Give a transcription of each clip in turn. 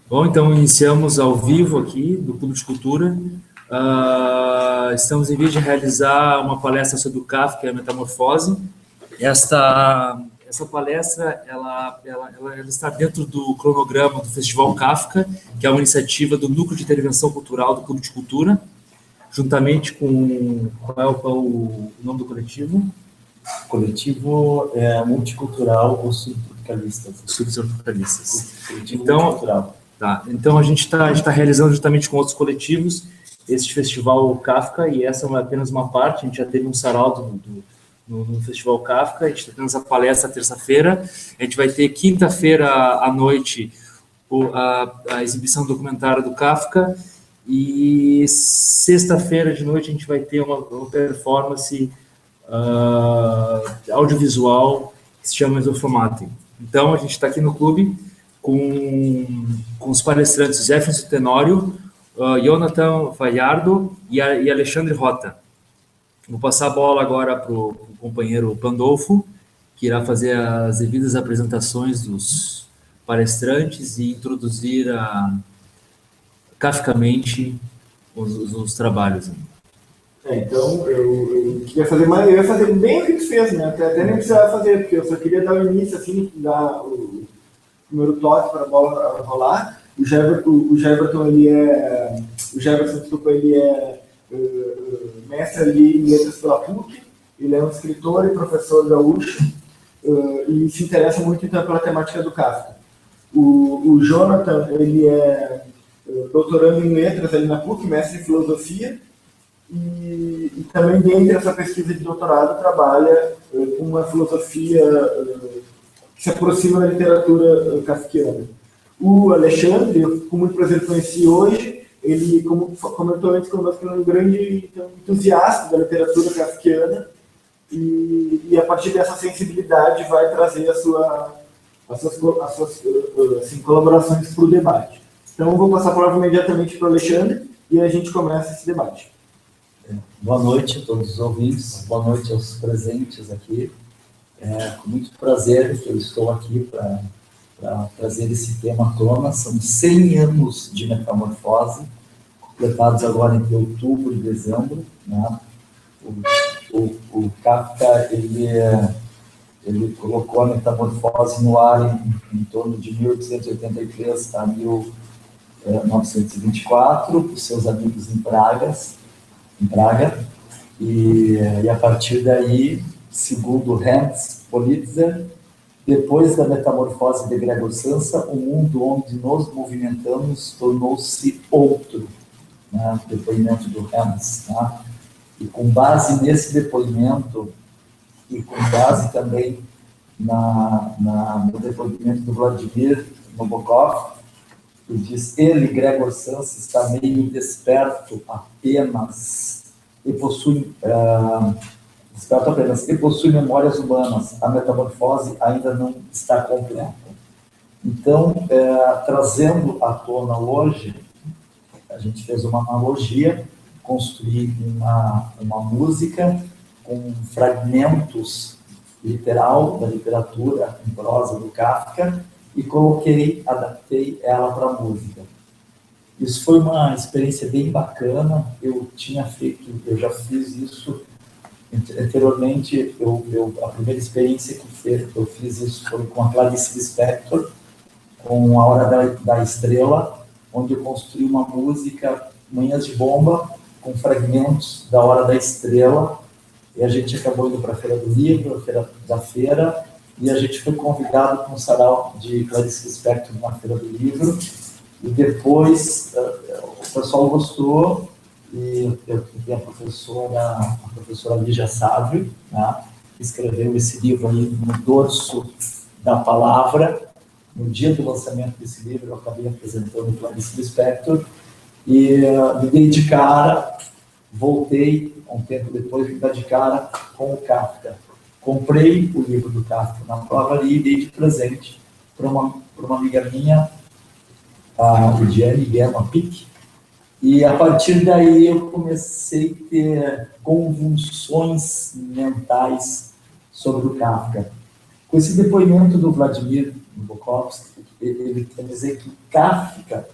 Bom, então iniciamos ao vivo aqui do Clube de Cultura. Estamos em vez de realizar uma palestra sobre o Kafka e a metamorfose. Essa palestra ela está dentro do cronograma do Festival Kafka, que é uma iniciativa do Núcleo de Intervenção Cultural do Clube de Cultura, juntamente com... Qual é o nome do coletivo? Coletivo multicultural ou subtropicalistas. Subtropicalistas. Então, então a gente está realizando juntamente com outros coletivos esse festival Kafka, e essa é apenas uma parte. A gente já teve um sarau no Festival Kafka, a gente está tendo essa palestra terça-feira, a gente vai ter quinta-feira à noite a exibição do documentário do Kafka, e sexta-feira de noite a gente vai ter uma performance audiovisual que se chama Exoformatem. Então a gente está aqui no clube com os palestrantes Jefferson Tenório, Jonathan Fajardo e Alexandre Rota. Vou passar a bola agora para o companheiro Pandolfo, que irá fazer as devidas apresentações dos palestrantes e introduzir kafkamente os trabalhos. Então, eu queria fazer mais, eu ia fazer bem o que tu fez, né? Até nem precisava fazer, porque eu só queria dar o início, assim, dar o primeiro toque para a bola rolar. O Jefferson, ele é mestre ali em letras pela PUC, ele é um escritor e professor gaúcho, e se interessa muito, então, pela temática do Kafka. O Jonathan, ele é doutorando em letras ali na PUC, mestre em filosofia, e também dentro dessa pesquisa de doutorado trabalha com uma filosofia que se aproxima da literatura kafkiana. O Alexandre, eu com muito prazer conheci hoje, ele, como comentou antes conosco, é um grande entusiasta da literatura kafkiana, e a partir dessa sensibilidade vai trazer as suas assim, colaborações para o debate. Então eu vou passar a palavra imediatamente para o Alexandre e a gente começa esse debate. Boa noite a todos os ouvintes, boa noite aos presentes aqui. Com muito prazer que eu estou aqui para trazer esse tema à tona. São 100 anos de metamorfose, completados agora entre outubro e dezembro, né? O Kafka, ele colocou a metamorfose no ar em torno de 1883 a 1924, com seus amigos em Praga, e a partir daí, segundo Hans Politzer, depois da metamorfose de Gregor Samsa, o mundo onde nos movimentamos tornou-se outro, né? Depoimento do Hans, né? E com base nesse depoimento, e com base também no depoimento do Vladimir Nabokov, que diz: ele, Gregor Samsa, está meio desperto apenas e possui memórias humanas. A metamorfose ainda não está completa. Então, trazendo à tona hoje, a gente fez uma analogia, construí uma música com fragmentos literal da literatura em prosa do Kafka, e adaptei ela para a música. Isso foi uma experiência bem bacana. Eu já fiz isso anteriormente. A primeira experiência que eu fiz isso foi com a Clarice Lispector, com A Hora da Estrela, onde eu construí uma música, Manhãs de Bomba, com fragmentos da Hora da Estrela, e a gente acabou indo para a Feira do Livro, a Feira, e a gente foi convidado para um sarau de Clarice Lispector na Feira do Livro, e depois o pessoal gostou, e eu tive a professora Lígia Sávio, né, que escreveu esse livro aí no dorso da palavra. No dia do lançamento desse livro, eu acabei apresentando Clarice Lispector, e me dei de cara, voltei um tempo depois, me dei de cara com o Kafka. Comprei o livro do Kafka na livraria e dei de presente para uma amiga minha, a Lidiane Guerra Pic, e a partir daí eu comecei a ter convulsões mentais sobre o Kafka. Com esse depoimento do Vladimir Bukowski, ele quer dizer que o Kafka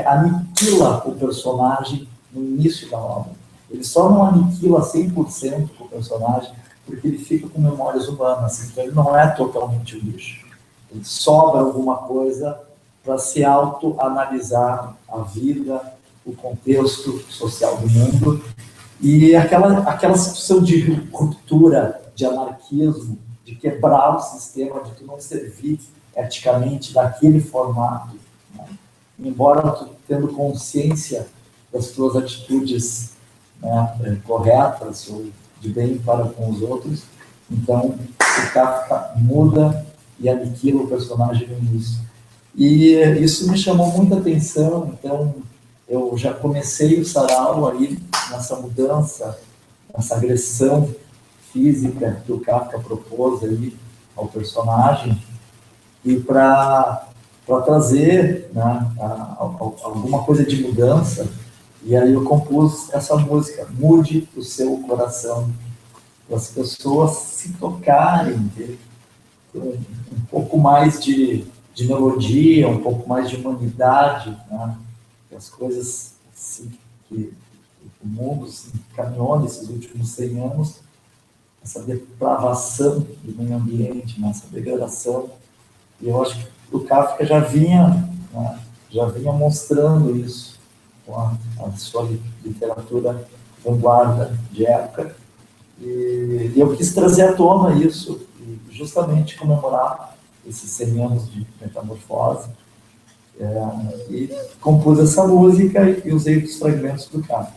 aniquila o personagem no início da obra. Ele só não aniquila 100% o personagem porque ele fica com memórias humanas, então ele não é totalmente um lixo. Ele sobra alguma coisa para se autoanalisar a vida, o contexto social do mundo, e aquela situação de ruptura, de anarquismo, de quebrar o sistema, de tu não servir eticamente daquele formato, né? Embora tu tendo consciência das tuas atitudes, né, corretas ou de bem para com os outros, então o Kafka muda e aniquila o personagem no início. E isso me chamou muita atenção, então eu já comecei o sarau aí nessa mudança, nessa agressão física que o Kafka propôs aí ao personagem, e para trazer, né, alguma coisa de mudança. E aí eu compus essa música, Mude o Seu Coração, para as pessoas se tocarem, ter um pouco mais de melodia, um pouco mais de humanidade, né? As coisas assim, que o mundo se encaminhou nesses últimos 100 anos, essa depravação do meio ambiente, né? Essa degradação. E eu acho que o Kafka já vinha mostrando isso com a sua literatura vanguarda de época. E eu quis trazer à tona isso, justamente comemorar esses 100 anos de Metamorfose, e compus essa música e usei os fragmentos do Kafka.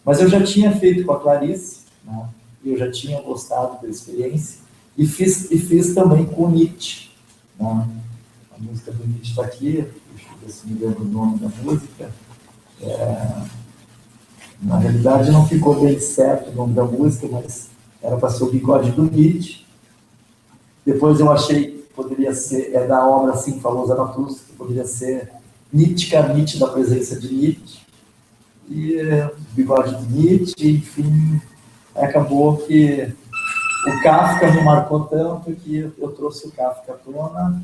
Mas eu já tinha feito com a Clarice, né, e eu já tinha gostado da experiência, e fiz também com o Nietzsche, né. A música do Nietzsche está aqui, deixa eu ver se me lembro o nome da música. Na realidade não ficou bem certo o nome da música, mas era para ser o Bigode do Nietzsche. Depois eu achei que poderia ser, da obra Assim Falou Zaratustra, que poderia ser Nietzsche da presença de Nietzsche. E Bigode do Nietzsche, enfim, acabou que o Kafka me marcou tanto que eu trouxe o Kafka à tona.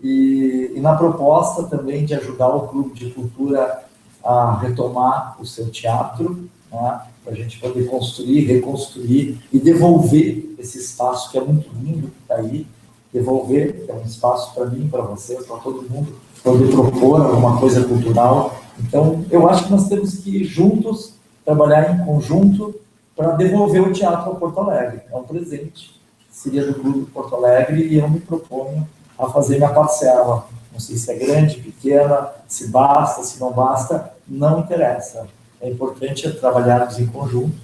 E na proposta também de ajudar o Clube de Cultura a retomar o seu teatro, né, para a gente poder construir, reconstruir e devolver esse espaço que é muito lindo, que está aí, devolver, é um espaço para mim, para vocês, para todo mundo, poder propor alguma coisa cultural. Então, eu acho que nós temos que, juntos, trabalhar em conjunto para devolver o teatro a Porto Alegre. É um presente, seria do Clube de Porto Alegre, e eu me proponho a fazer minha parcela. Não sei se é grande, pequena, se basta, se não basta, não interessa. É importante trabalharmos em conjunto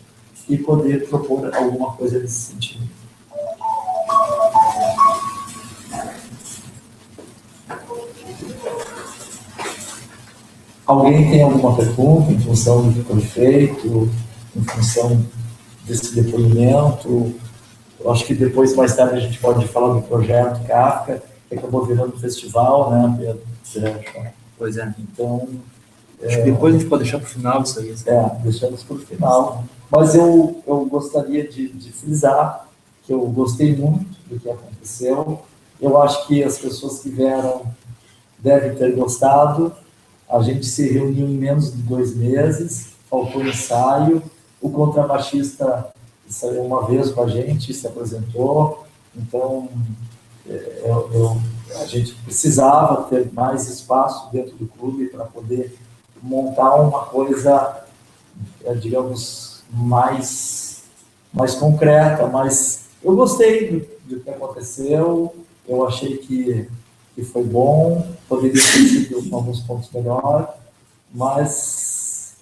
e poder propor alguma coisa nesse sentido. Alguém tem alguma pergunta em função do que foi feito, em função desse depoimento? Eu acho que depois, mais tarde, a gente pode falar do projeto Kafka, que acabou virando festival, né, Pedro? Pois é. Então, acho que depois a gente pode deixar para o final isso aí. Deixamos para o final. Mas eu gostaria de frisar que eu gostei muito do que aconteceu. Eu acho que as pessoas que vieram devem ter gostado. A gente se reuniu em menos de 2 meses, faltou ensaio. O contrabaixista saiu uma vez com a gente, se apresentou. Então, a gente precisava ter mais espaço dentro do clube para poder montar uma coisa, digamos, mais concreta, mas eu gostei do que aconteceu, eu achei que foi bom, poderia ter sido em alguns pontos melhor, mas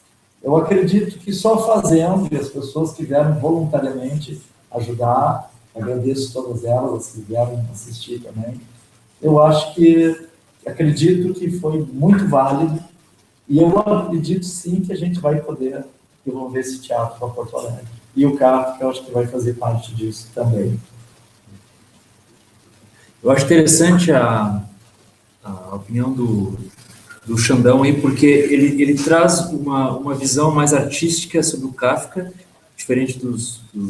eu acredito que só fazendo, e as pessoas que vieram voluntariamente ajudar, agradeço todas elas, as que vieram assistir também, eu acredito que foi muito válido, e eu acredito sim que a gente vai poder devolver esse teatro para Porto Alegre. E o Kafka, eu acho que vai fazer parte disso também. Eu acho interessante a opinião do Xandão aí, porque ele traz uma visão mais artística sobre o Kafka, diferente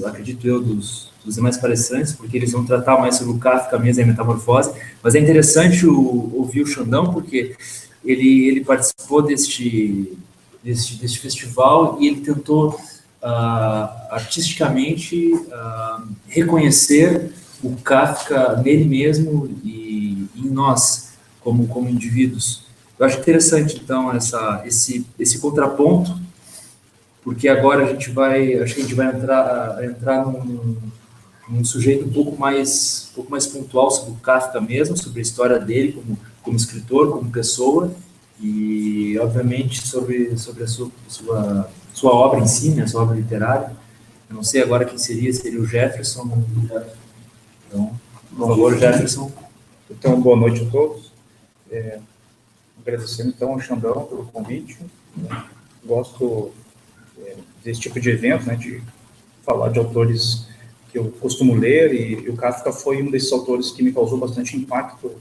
acredito eu, dos dos demais palestrantes, porque eles vão tratar mais sobre o Kafka mesmo e a metamorfose, mas é interessante ouvir o Xandão, porque ele participou deste festival e ele tentou artisticamente reconhecer o Kafka nele mesmo e em nós, como indivíduos. Eu acho interessante, então, esse contraponto, porque agora acho que a gente vai entrar num sujeito um pouco mais pontual sobre o Kafka mesmo, sobre a história dele como escritor, como pessoa, e, obviamente, sobre a sua obra em si, né, sua obra literária. Eu não sei agora quem seria o Jefferson. Então, por favor, Jefferson. Então, boa noite a todos. Agradecendo, então, ao Xandão pelo convite. Gosto desse tipo de evento, né, de falar de autores que eu costumo ler, e o Kafka foi um desses autores que me causou bastante impacto,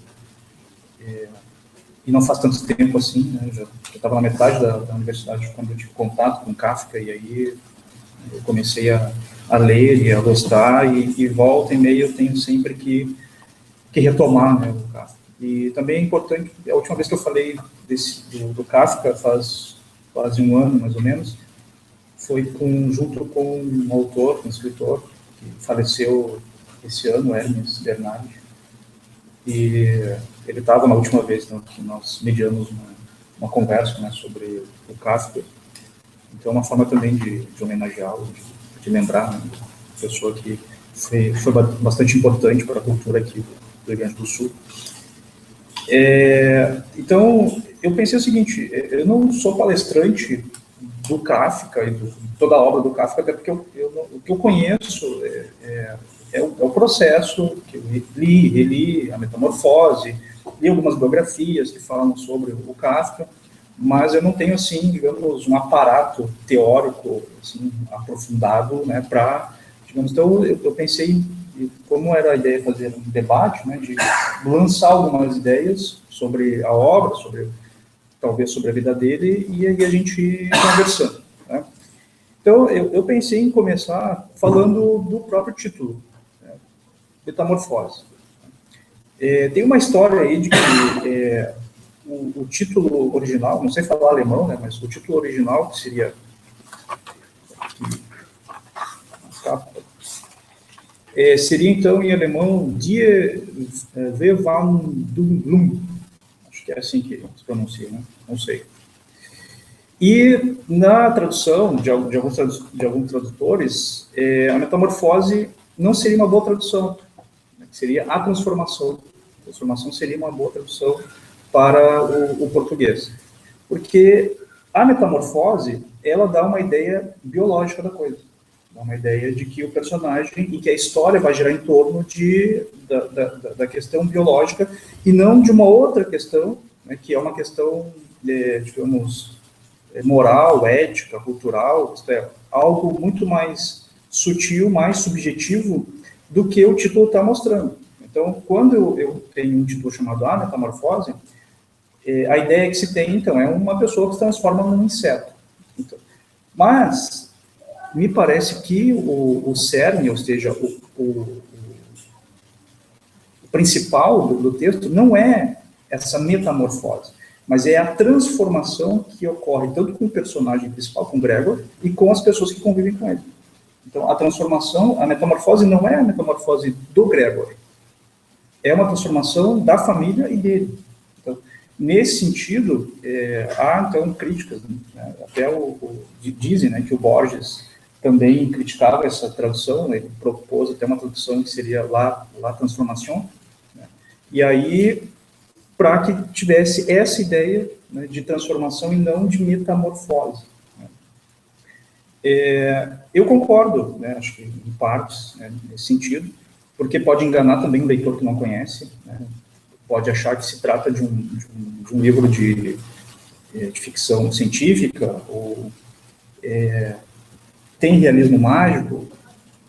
e não faz tanto tempo assim, né, já estava na metade da universidade quando eu tive contato com Kafka, e aí eu comecei a ler e a gostar, e volta e meia eu tenho sempre que retomar, né, o Kafka. E também é importante, a última vez que eu falei do Kafka, faz quase um ano, mais ou menos, foi junto com um autor, um escritor, que faleceu esse ano, Hermes Bernardi, e ele estava na última vez, né, que nós mediamos uma conversa, né, sobre o Kafka. Então é uma forma também de homenageá-lo, de lembrar, né, uma pessoa que foi bastante importante para a cultura aqui do Rio Grande do Sul. Então, eu pensei o seguinte: eu não sou palestrante do Kafka e de toda a obra do Kafka, até porque o que eu conheço é o processo que eu reli, a metamorfose, li algumas biografias que falam sobre o Kafka, mas eu não tenho, assim, digamos, um aparato teórico assim, aprofundado, né, para, digamos, então eu pensei, como era a ideia de fazer um debate, né, de lançar algumas ideias sobre a obra, talvez sobre a vida dele, e aí a gente conversando, né. Então, eu pensei em começar falando do próprio título, né, Metamorfose. Tem uma história aí de que o título original, não sei falar alemão, né, mas o título original, que seria seria então em alemão Die Verwandlung, acho que é assim que se pronuncia, né? Não sei. E na tradução de alguns tradutores, a metamorfose não seria uma boa tradução, né? Seria a transformação. A transformação seria uma boa tradução para o português, porque a metamorfose, ela dá uma ideia biológica da coisa, dá uma ideia de que o personagem e que a história vai girar em torno da questão biológica e não de uma outra questão, né, que é uma questão, digamos, moral, ética, cultural, isto é, algo muito mais sutil, mais subjetivo do que o título está mostrando. Então, quando eu tenho um título chamado A Metamorfose, a ideia que se tem, então, é uma pessoa que se transforma num inseto. Então, mas, me parece que o cerne, ou seja, o principal do texto não é essa metamorfose, mas é a transformação que ocorre tanto com o personagem principal, com o Gregor, e com as pessoas que convivem com ele. Então, a transformação, a metamorfose não é a metamorfose do Gregor, é uma transformação da família e dele. Então, nesse sentido, há, então, críticas, né? Até dizem, né, que o Borges também criticava essa tradução, ele propôs até uma tradução que seria La Transformation, né? E aí, para que tivesse essa ideia, né, de transformação e não de metamorfose, né? Eu concordo, né, acho que em partes, né, nesse sentido, porque pode enganar também um leitor que não conhece, né? Pode achar que se trata de um livro de ficção científica, ou tem realismo mágico,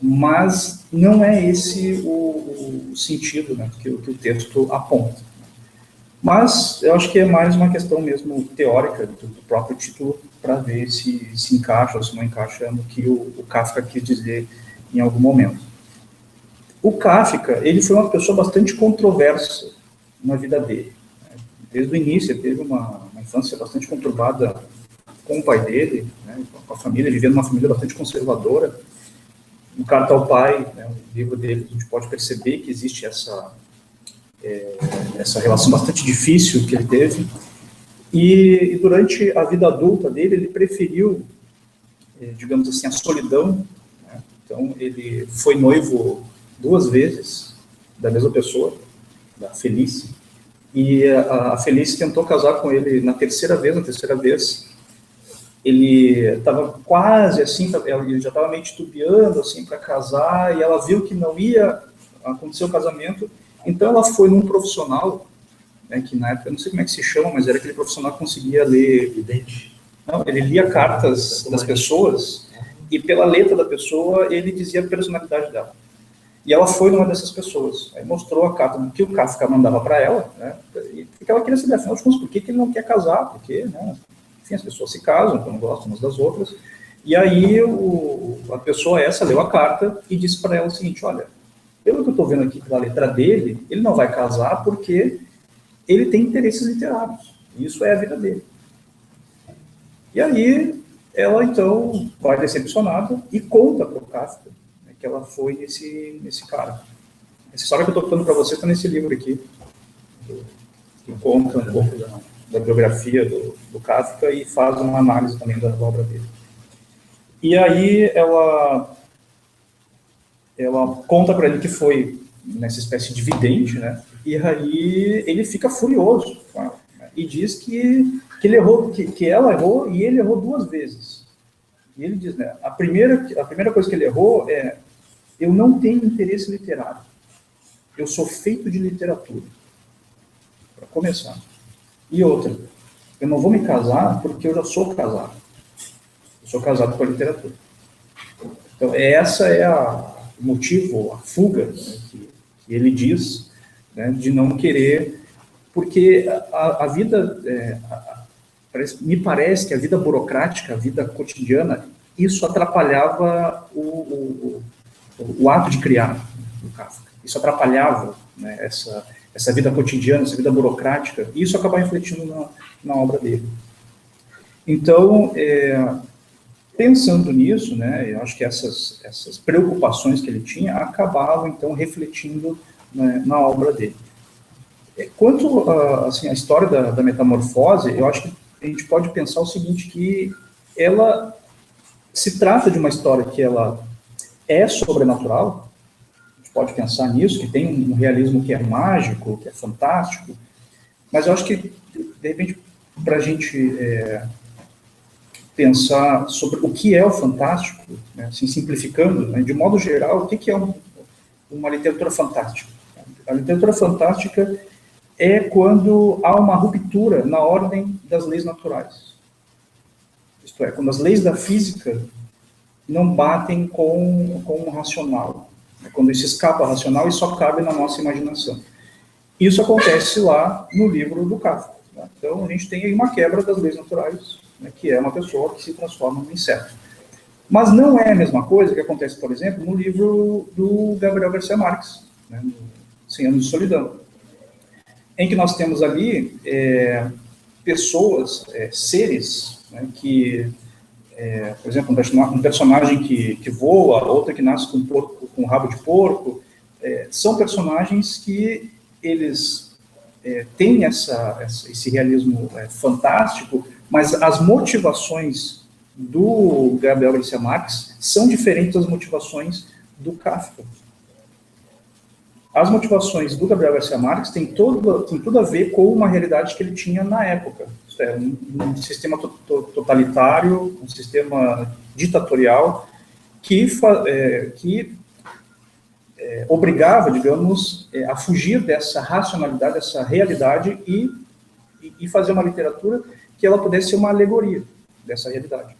mas não é esse o sentido, né, que o texto aponta. Mas eu acho que é mais uma questão mesmo teórica do próprio título, para ver se encaixa ou se não encaixa no que o Kafka quis dizer em algum momento. O Kafka, ele foi uma pessoa bastante controversa na vida dele. Desde o início, ele teve uma infância bastante conturbada com o pai dele, né, com a família, vivendo uma família bastante conservadora. No Carta ao Pai, né, o livro dele, a gente pode perceber que existe essa relação bastante difícil que ele teve. E durante a vida adulta dele, ele preferiu, digamos assim, a solidão. Né? Então, ele foi noivo 2 vezes da mesma pessoa, da Felice, e a Felice tentou casar com ele na terceira vez, ele estava quase assim, ele já estava meio titubeando assim para casar, e ela viu que não ia acontecer o casamento, então ela foi num profissional, né, que na época, eu não sei como é que se chama, mas era aquele profissional que conseguia ler, vidente. Não, ele lia cartas das pessoas, e pela letra da pessoa, ele dizia a personalidade dela. E ela foi numa dessas pessoas, aí mostrou a carta que o Kafka mandava para ela, né, e ela queria saber, afinal de contas, por que ele não quer casar, porque, né, enfim, as pessoas se casam, então não gostam umas das outras, e aí a pessoa essa leu a carta e disse para ela o seguinte, olha, pelo que eu estou vendo aqui pela letra dele, ele não vai casar porque ele tem interesses literários, isso é a vida dele. E aí, ela então vai decepcionada e conta para o Kafka, né, que ela foi nesse cara. Essa história que eu estou contando para vocês está nesse livro aqui, que conta um pouco da biografia do Kafka e faz uma análise também da obra dele. E aí ela conta para ele que foi nessa espécie de vidente, né? E aí ele fica furioso, né? E diz que ele errou, que ela errou e ele errou 2 vezes. E ele diz, né? A primeira coisa que ele errou é: eu não tenho interesse literário, eu sou feito de literatura, para começar. E outra, eu não vou me casar porque eu já sou casado. Eu sou casado com a literatura. Então, essa é o motivo, a fuga, né, que ele diz, né, de não querer, porque a vida, me parece que a vida burocrática, a vida cotidiana, isso atrapalhava o ato de criar o Kafka. Isso atrapalhava, né, essa vida cotidiana, essa vida burocrática, e isso acaba refletindo na obra dele. Então, pensando nisso, né, eu acho que essas preocupações que ele tinha acabavam, então, refletindo, né, na obra dele. Quanto assim, a história da metamorfose, eu acho que a gente pode pensar o seguinte, que ela se trata de uma história que ela é sobrenatural, a gente pode pensar nisso, que tem um realismo que é mágico, que é fantástico, mas eu acho que, de repente, para a gente pensar sobre o que é o fantástico, né, assim, simplificando, né, de modo geral, o que é uma literatura fantástica? A literatura fantástica é quando há uma ruptura na ordem das leis naturais. Isto é, quando as leis da física não batem com o racional. Quando isso escapa ao racional e só cabe na nossa imaginação. Isso acontece lá no livro do Kafka. Né? Então, a gente tem aí uma quebra das leis naturais, né, que é uma pessoa que se transforma num inseto. Mas não é a mesma coisa que acontece, por exemplo, no livro do Gabriel Garcia Marques, né, 100 Anos de Solidão, em que nós temos ali pessoas, seres, né, que, por exemplo, um personagem que voa, outra que nasce com rabo de porco, são personagens que eles têm esse realismo fantástico, mas as motivações do Gabriel Garcia Marques são diferentes das motivações do Kafka. As motivações do Gabriel Garcia Marques têm tudo a ver com uma realidade que ele tinha na época. Isto é, um sistema totalitário, um sistema ditatorial que obrigava, digamos, a fugir dessa racionalidade, dessa realidade e fazer uma literatura que ela pudesse ser uma alegoria dessa realidade.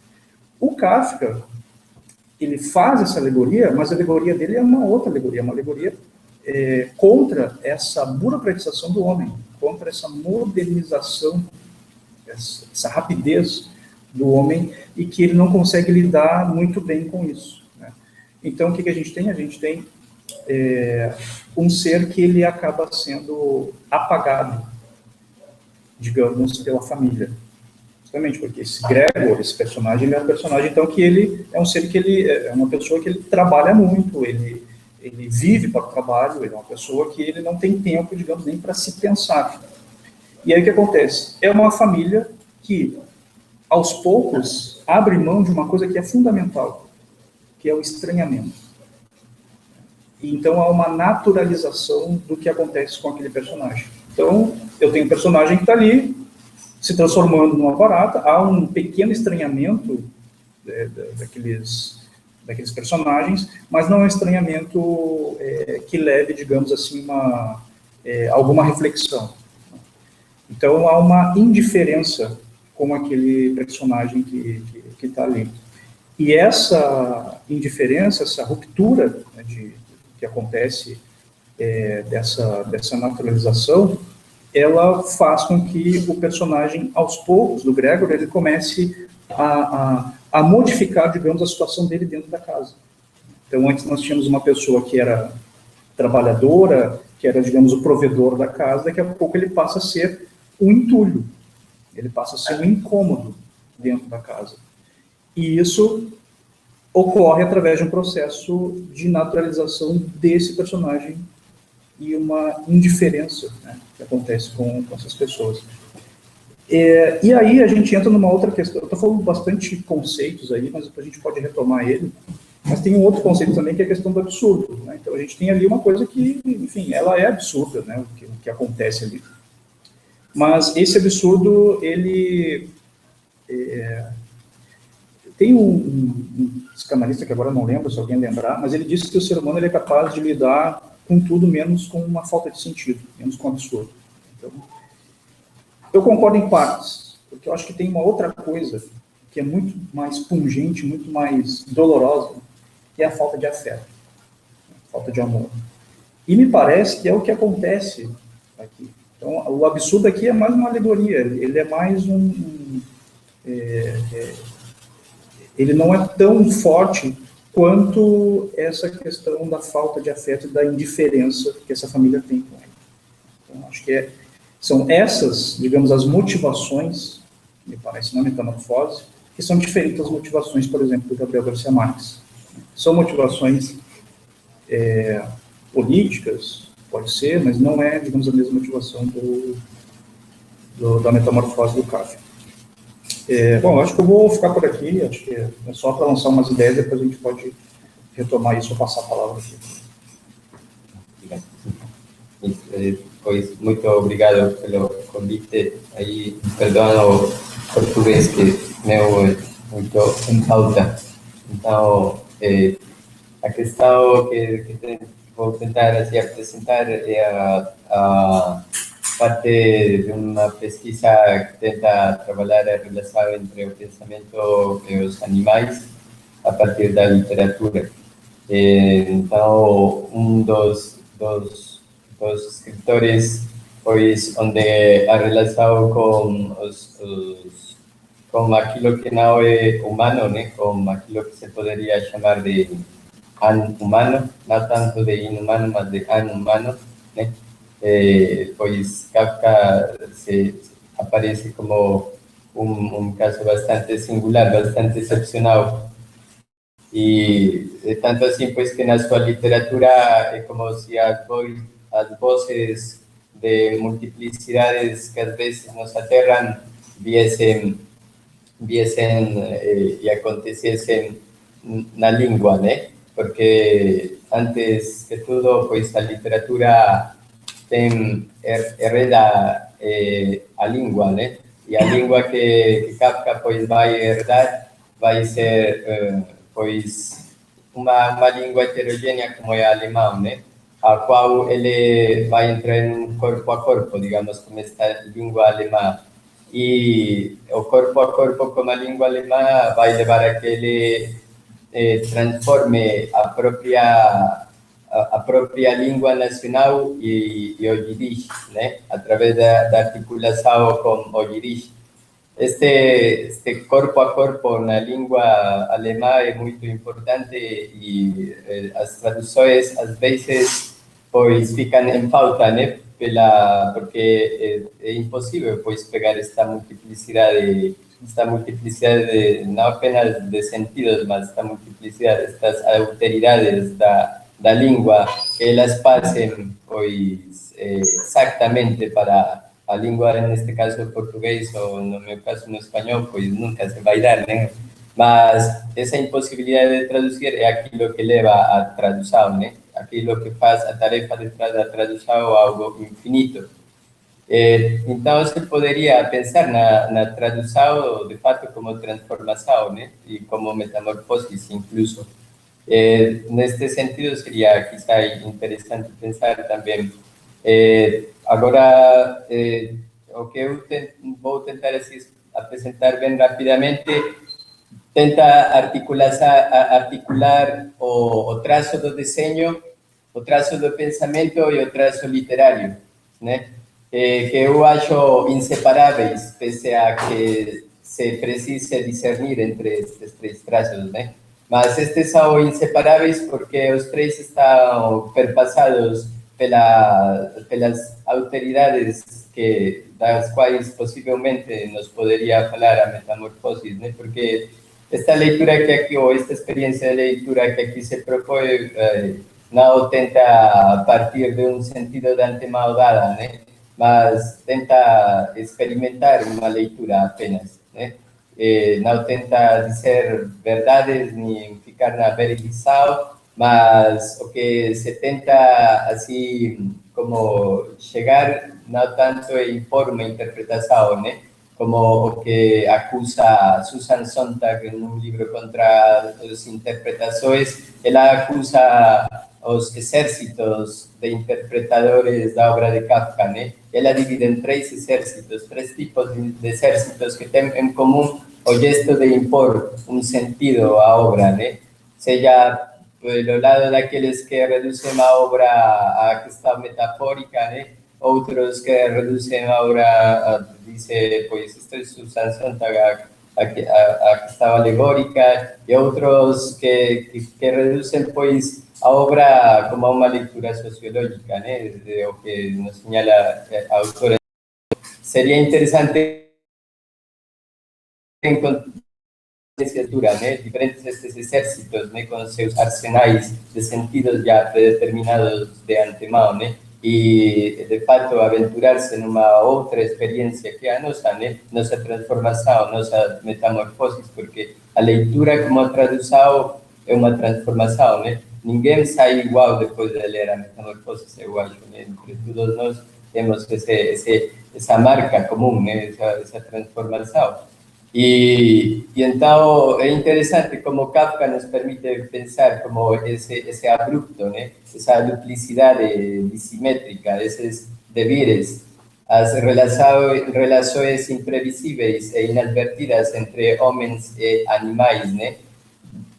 O Kafka, ele faz essa alegoria, mas a alegoria dele é uma outra alegoria, uma alegoria contra essa burocratização do homem, contra essa modernização, essa rapidez do homem, e que ele não consegue lidar muito bem com isso. Né? Então, o que a gente tem? A gente tem um ser que ele acaba sendo apagado, digamos, pela família. Justamente porque esse Gregor, esse personagem, ele é um personagem, então, que ele é um ser que ele é uma pessoa que ele trabalha muito, ele vive para o trabalho, ele é uma pessoa que ele não tem tempo, digamos, nem para se pensar. E aí o que acontece? É uma família que, aos poucos, abre mão de uma coisa que é fundamental, que é o estranhamento. E, então, há uma naturalização do que acontece com aquele personagem. Então, eu tenho um personagem que está ali, se transformando numa barata, há um pequeno estranhamento daqueles personagens, mas não é um estranhamento que leve, digamos assim, alguma reflexão. Então, há uma indiferença com aquele personagem que está ali. E essa indiferença, essa ruptura, né, que acontece dessa naturalização, ela faz com que o personagem, aos poucos, do Gregor, ele comece a modificar, digamos, a situação dele dentro da casa. Então, antes nós tínhamos uma pessoa que era trabalhadora, que era, digamos, o provedor da casa, daqui a pouco ele passa a ser um entulho, ele passa a ser um incômodo dentro da casa. E isso ocorre através de um processo de naturalização desse personagem e uma indiferença, né, que acontece com essas pessoas. E aí a gente entra numa outra questão. Eu estou falando bastante conceitos aí, mas a gente pode retomar ele. Mas tem um outro conceito também, que é a questão do absurdo, né? Então a gente tem ali uma coisa que, enfim, ela é absurda, né, o que acontece ali. Mas esse absurdo, ele... Tem um psicanalista, que agora não lembro, se alguém lembrar, mas ele disse que o ser humano ele é capaz de lidar com tudo, menos com uma falta de sentido, menos com um absurdo. Então, eu concordo em partes, porque eu acho que tem uma outra coisa que é muito mais pungente, muito mais dolorosa, que é a falta de afeto, a falta de amor. E me parece que é o que acontece aqui. Então, o absurdo aqui é mais uma alegoria, ele é mais ele não é tão forte quanto essa questão da falta de afeto e da indiferença que essa família tem com ele. Então, acho que são essas, digamos, as motivações, me parece, na Metamorfose, que são diferentes das motivações, por exemplo, do Gabriel Garcia Marques. São motivações políticas, pode ser, mas não é, digamos, a mesma motivação da Metamorfose do Kafka. Bom, acho que eu vou ficar por aqui, acho que é só para lançar umas ideias, depois a gente pode retomar isso ou passar a palavra aqui. Pois, muito obrigado pelo convite. Aí, perdão o português, que meu é muito em falta. Então, a questão que vou tentar assim, apresentar é a parte de uma pesquisa que tenta trabalhar a relação entre o pensamento e os animais a partir da literatura. Então, dos escritores, pois, onde a relação com aquilo que não é humano, né, com aquilo que se poderia chamar de an-humano, não tanto de inumano, mas de an-humano, né? Pois Kafka aparece como um caso bastante singular, bastante excepcional. E tanto assim, pois, que na sua literatura é como se as vozes de multiplicidades que às vezes nos aterram viessem e acontecessem na língua, né? Porque, antes que tudo, pois, a literatura hereda a língua, né? E a língua que Kafka, pois, vai herdar vai ser, pois, uma língua heterogênea como é alemão, né? A qual ele vai entrar em corpo a corpo, digamos, com esta língua alemã. E o corpo a corpo com a língua alemã vai levar a que ele transforme a própria língua nacional e o Yiddish, né? Através da articulação com o Yiddish. este corpo a corpo na língua alemã é muito importante e as traduções às vezes pois ficam em falta, né? Porque é impossível pois pegar esta multiplicidade não apenas de sentidos, mas esta multiplicidade, estas alteridades da língua, que elas passem pois exatamente para a língua, neste caso o português, ou no meu caso no espanhol, pois nunca se vai dar, né? Mas essa impossibilidade de traduzir é aquilo que leva à tradução, né? Aquilo que faz a tarefa de da tradução algo infinito. Então, você poderia pensar na tradução, de fato, como transformação, né? E como metamorfose, incluso. Neste sentido, seria quizá interessante pensar também. Agora, o que eu vou tentar assim, apresentar bem rapidamente, tenta articular o traço do desenho, o traço do pensamento e o traço literário, né? Que eu acho inseparáveis, pese a que se precise discernir entre estes três traços, né? Mas estes são inseparáveis porque os três estão perpassados pelas autoridades das quais possivelmente nos poderia falar a metamorfose, né? Porque esta leitura que aqui, ou esta experiência de leitura que aqui se propõe, não tenta partir de um sentido de antemão dada, né? Mas tenta experimentar uma leitura apenas, né? Não tenta dizer verdades nem ficar na verificação, mas o que se tenta, assim, como chegar não tanto em forma de interpretação, né? Como o que acusa Susan Sontag em um livro contra as interpretações, ela acusa os exércitos de interpretadores da obra de Kafka, né? Ela divide em três exércitos, três tipos de exércitos que têm em comum o gesto de impor um sentido à obra, né? Seja pelo lado daqueles que reduzem a obra à questão metafórica, né? Outros que reduzem a obra, dice, pois, isto é Susan Sontag, a questão alegórica, e outros que reduzem, pois, a obra como uma leitura sociológica, né? De o que nos señala a autora. Seria interessante encontrar né? Diferentes estes exércitos, né? Com seus arsenais de sentidos já predeterminados de antemão, né? E, de fato, aventurar-se numa outra experiência que é a nossa, né? Nossa transformação, nossa metamorfose, porque a leitura como a tradução é uma transformação, né? Ninguém sai igual depois de ler a metamorfose, eu acho, né? Entre todos nós temos essa marca comum, né? Essa transformação. E então é interessante como Kafka nos permite pensar como esse abrupto, né? Essa duplicidade dissimétrica, esses devires, as relações imprevisíveis e inadvertidas entre homens e animais, né?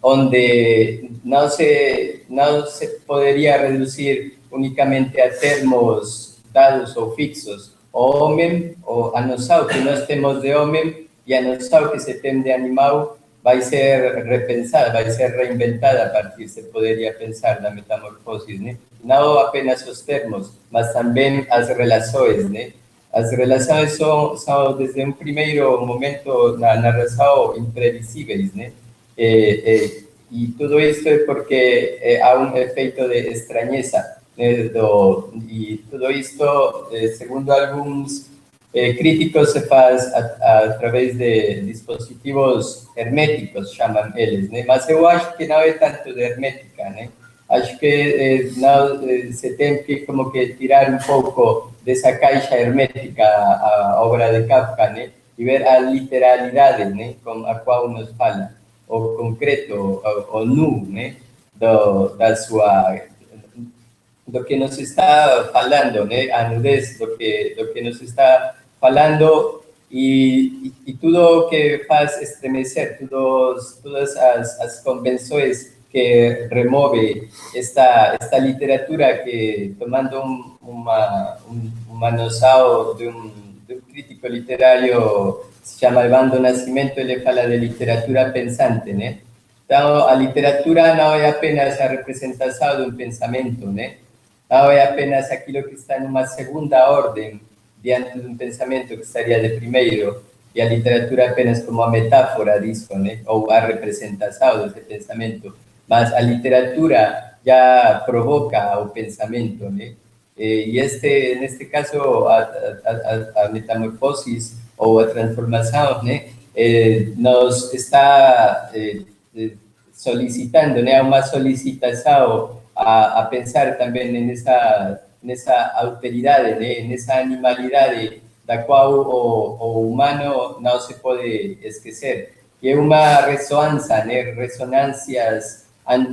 Onde não se poderia reduzir unicamente a termos dados ou fixos. O homem, ou a noção que nós temos de homem, e a noção que se tem de animal vai ser repensada, vai ser reinventada a partir, se poderia pensar, da metamorfose, né? Não apenas os termos, mas também as relações, né? As relações são desde um primeiro momento na narração imprevisíveis, né? E tudo isso é porque há um efeito de estranheza, né? E tudo isto, segundo alguns críticos, se faz através de dispositivos herméticos, chamam eles, né? Mas eu acho que não é tanto de hermética, né? Acho que não, se tem que como que tirar um pouco dessa caixa hermética a obra de Kafka, né? E ver a literalidade, né? Com a qual nos fala, o concreto, o nu, né? Do que nos está falando, né? A nudez do que nos está falando e tudo que faz estremecer, todas as convenções que remove esta literatura que, tomando uma noção de um crítico literário se chama Evandro Nascimento, ele fala de literatura pensante, né? Então, a literatura não é apenas a representação de um pensamento, né? Não é apenas aquilo que está numa segunda ordem diante de um pensamento que estaria de primeiro, e a literatura apenas como a metáfora disso, né? Ou a representação desse pensamento. Mas a literatura já provoca o pensamento, né? E neste caso, a metamorfose ou a transformação, né? Nos está solicitando, né? Uma solicitação a pensar também nessa alteridade, né? Nessa animalidade da qual o humano não se pode esquecer, que é uma ressonância, né? Ressonâncias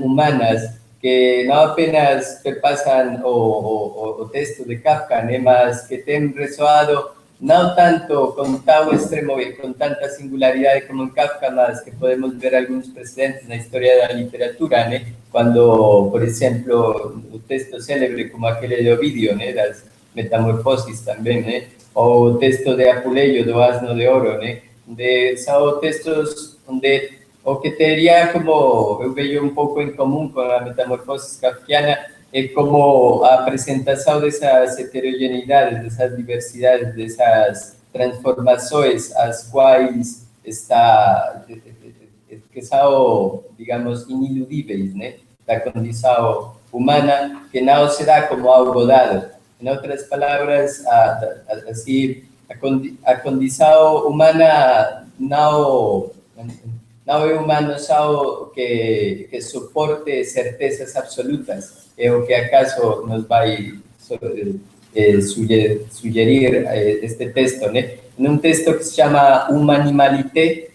humanas que não apenas perpassam o texto de Kafka, né? Mas que tem ressoado não tanto com tal extremo e com tanta singularidade como em Kafka, mas que podemos ver alguns precedentes na história da literatura, né? Quando, por exemplo, o texto célebre como aquele de Ovidio, né? Das Metamorfoses também, né? Ou o texto de Apuleio, do Asno de Ouro, né? São textos onde o que teria como, eu vejo um pouco em comum com a metamorfose kafkiana, é como a apresentação dessas heterogeneidades, dessas diversidades, dessas transformações, as quais que são, digamos, iniludíveis, né? Da condição humana, que não se dá como algo dado. Em outras palavras, assim, a condição humana não é uma noção que suporte certezas absolutas, é o que acaso nos vai sugerir este texto, né? Em um texto que se chama Humanimalité,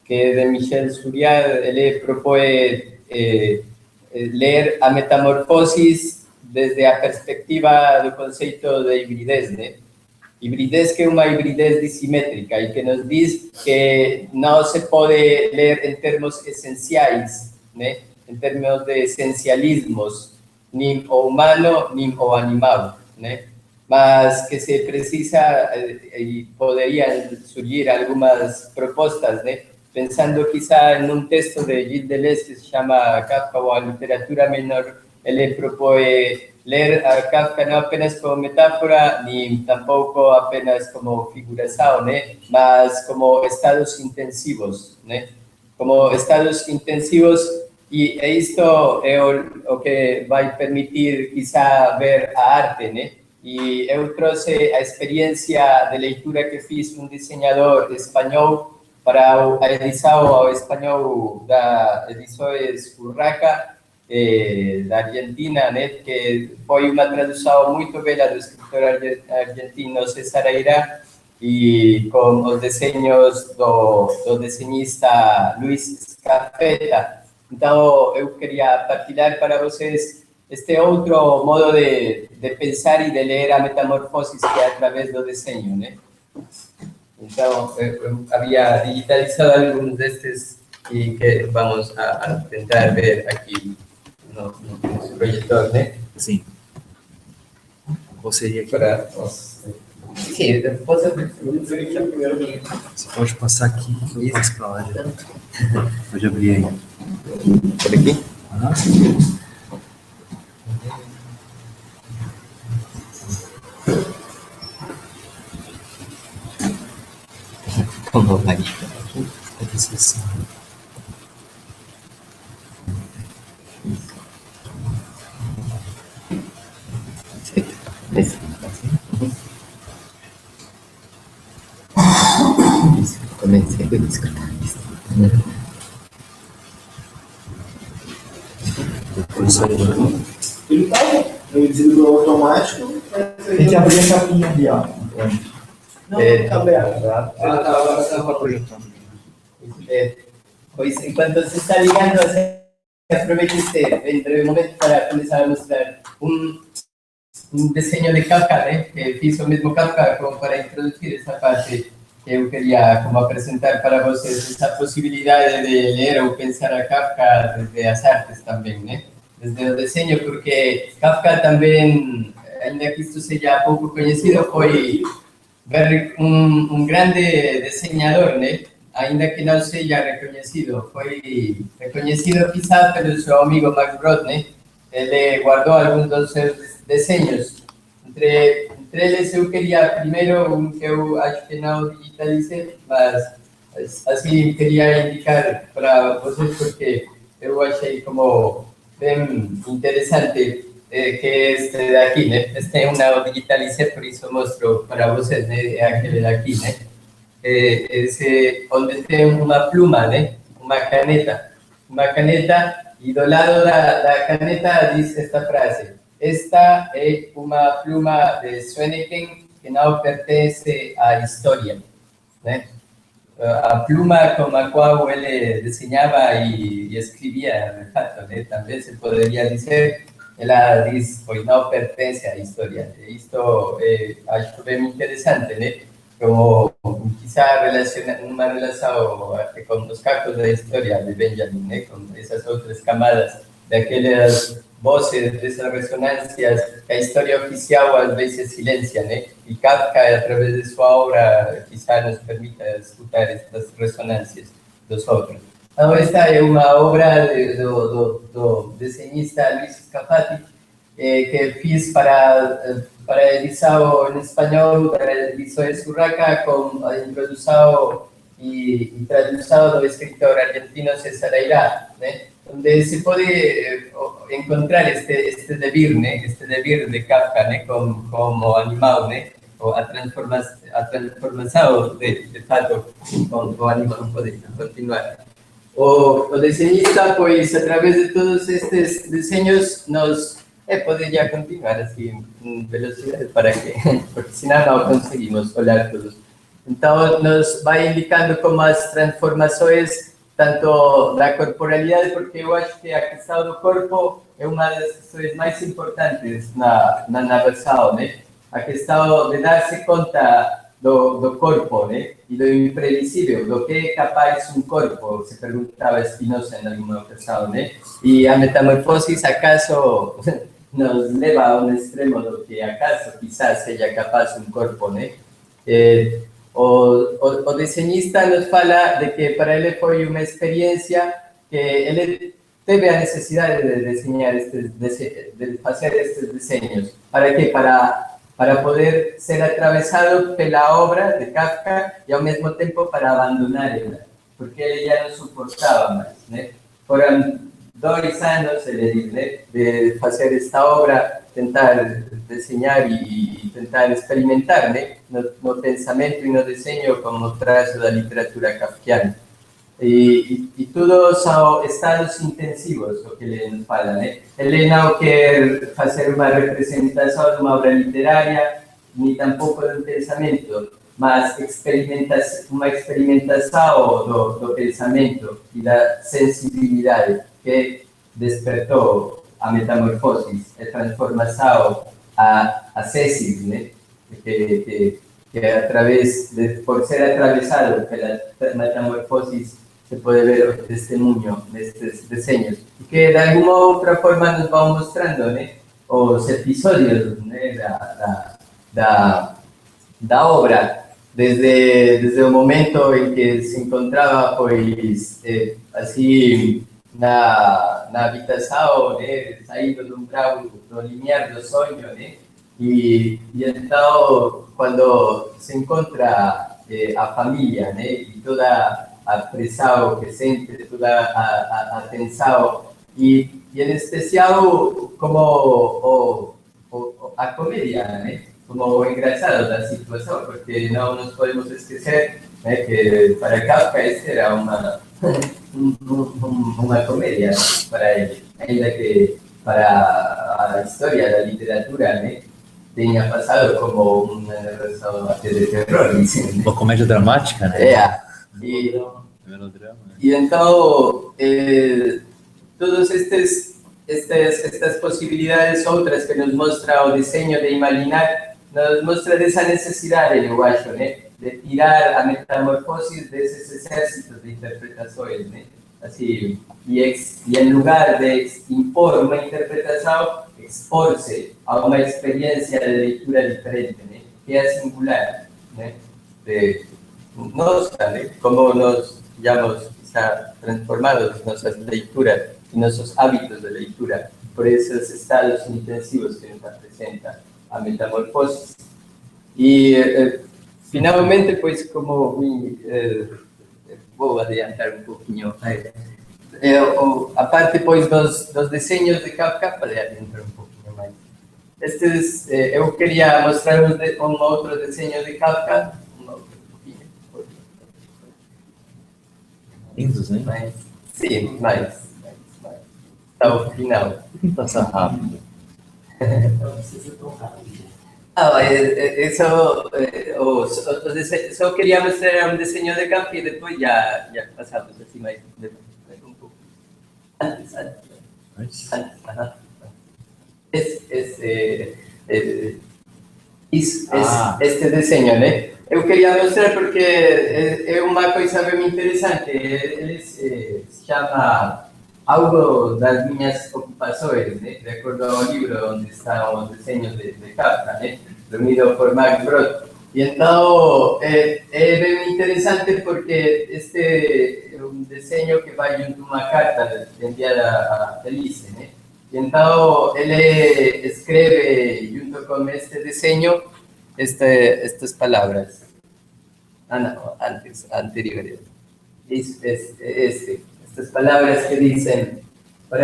que é de Michel Suriat, ele propõe ler a metamorfose desde a perspectiva do conceito de hibridez, né? Hibridez que é uma hibridez dissimétrica e que nos diz que não se pode ler em termos essenciais, né? Em termos de essencialismos, nem o humano, nem o animal, né? Mas que se precisa, e poderiam surgir algumas propostas, né? Pensando quizá em um texto de Gilles Deleuze que se chama Kafka ou a literatura menor, ele propõe ler a Kafka não apenas como metáfora, nem tampouco apenas como figuração, né? Mas como estados intensivos, né? Como estados intensivos, e isto é o que vai permitir, quizá, ver a arte, né? E eu trouxe a experiência de leitura que fiz um desenhador espanhol para a edição ao espanhol da Edições Urraca, da Argentina, né, que foi uma tradução muito bela do escritor argentino César Airá, e com os desenhos do desenhista Luis Scafetta. Então, eu queria partilhar para vocês este outro modo de pensar e de ler a metamorfose, que é através do desenho, né? Então, eu havia digitalizado alguns destes e que vamos a tentar ver aqui no projetor, né? Sim. Qual seria aqui? Para nós. Sim, posso abrir. Você pode passar aqui que eu passo para lá direto. Pode abrir aí. Por aqui? Ah. Como vai? Comecei a escutar isso. Ele tá aí. Ele desligou automático. Tem que abrir a capinha ali, ó. Não, tá aberto. Ela estava projetando. Pois, enquanto você está ligando, você aproveita este breve momento para começar a mostrar um desenho de Kafka, né? Que fiz o mesmo Kafka como para introduzir essa parte que eu queria como apresentar para vocês, essa possibilidade de ler ou pensar a Kafka desde as artes também, né? Desde o desenho, porque Kafka também, ainda que isto seja pouco conhecido, foi ver un grande diseñador, né? Ainda que não seja reconhecido. Foi reconhecido quizás pelo seu amigo Max Brod, né? Ele guardou alguns dos seus desenhos. Entre eles eu queria primeiro um que eu acho que não digitalizei, mas assim queria indicar para vocês porque eu achei como bem interessante que este daqui, né? Este é um não digitalizei, por isso mostro para vocês, né? É aquele daqui, né? Esse, onde tem uma pluma, né? Uma caneta, e do lado da caneta diz esta frase: esta é uma pluma de Sönneken que não pertence à história, né? A pluma com a qual ele desenhava e escrevia retrato, né? Também se poderia dizer, ela diz, pois não pertence à história. Isto acho bem interessante, né? Como quizá uma relação com os cacos da história de Benjamin, né? Com essas outras camadas, daquelas vozes, dessas ressonâncias que a história oficial às vezes silencia, né? E Kafka, através de sua obra, quizá nos permita escutar estas ressonâncias dos outros. Então, esta é uma obra do desenhista Luis Scafati, que fiz para edição em espanhol, para edição em Urraca, com a introdução e tradução do escritor argentino César Airá, né? Onde se pode encontrar este devir, né? Este devir de Kafka, né? Como animal, né? Ou a transformação de fato com o animal. Pode continuar. O desenhista, pois, através de todos estes desenhos, nos poderia continuar assim em velocidade porque senão não conseguimos olhar todos. Então, nos vai indicando como as transformações, tanto da corporalidade, porque eu acho que a questão do corpo é uma das questões mais importantes na narração, né? A questão de dar-se conta do corpo, né? E do imprevisível, do que é capaz um corpo, se perguntava Spinoza em alguma ocasião, né? E a metamorfose, acaso, nos leva a um extremo do que acaso quizás seja capaz um corpo, né? O desenhista nos fala de que para ele foi uma experiência que ele teve a necessidade de desenhar de fazer estes desenhos. Para quê? Para poder ser atravessado pela obra de Kafka e ao mesmo tempo para abandonar ela, porque ele já não suportava mais, né? Foram 2 anos, ele diz, né, de fazer esta obra, tentar desenhar e tentar experimentar, né, no pensamento e no desenho como traço da literatura kafkiana. E tudo são estados intensivos, o que ele nos fala, né? Ele não quer fazer uma representação de uma obra literária, nem tampouco de um pensamento, mas uma experimentação do pensamento e da sensibilidade que despertou a metamorfose, a transformação, a cesis, né? Que através por ser atravessado pela metamorfose se pode ver o testemunho nestes desenhos, que de alguma outra forma nos vão mostrando, né, os episódios, né, da obra, desde o momento em que se encontrava, pois, assim, na habitação, né, saindo do umbral do limiar do sonho, né, e então, quando se encontra a família, né, e toda a pressão que sente, toda a tensão, e em especial como a comédia, né, como o engraçado da situação, porque não nos podemos esquecer, né, que para Kafka esta era uma comédia para ele, ainda que para a história da literatura, né, tenha passado como uma narração até de terror. Né? Uma comédia dramática, né? E então, todas estas possibilidades outras que nos mostra o desenho de imaginar, nos mostra dessa necessidade, eu acho, né? De tirar a metamorfose desses exércitos de interpretações, né? Assim, e em lugar de impor uma interpretação, expor-se a uma experiência de leitura diferente, né? Que é singular, né? De nossa, né? Como nós, digamos, já transformados nossas leituras e nossos hábitos de leitura por esses estados intensivos que nos apresenta a metamorfose. E, finalmente, pois, como vou adiantar um pouquinho, a parte, pois, dos desenhos de Kafka, para adiantar um pouquinho mais. Eu queria mostrar um outro desenho de Kafka, Lindos, hein? mas, sim, mais. Está ao final. Passa rápido. Não precisa ser tão rápido. Só queria mostrar um desenho de Kafka e depois já passamos assim mais um pouco. Antes. Ajá. Este desenho, né? Eu queria mostrar porque é uma coisa bem interessante. Ele se chama Algo das Minhas Ocupações, né? De acordo ao livro onde estão os desenhos de Kafka, né? Reunido por Mark Brod. E então é bem interessante porque este é um desenho que vai junto a uma carta enviada a Felice, né? E então ele escreve junto com este desenho estas palavras. Anteriores. Estas palabras que dicen, voy a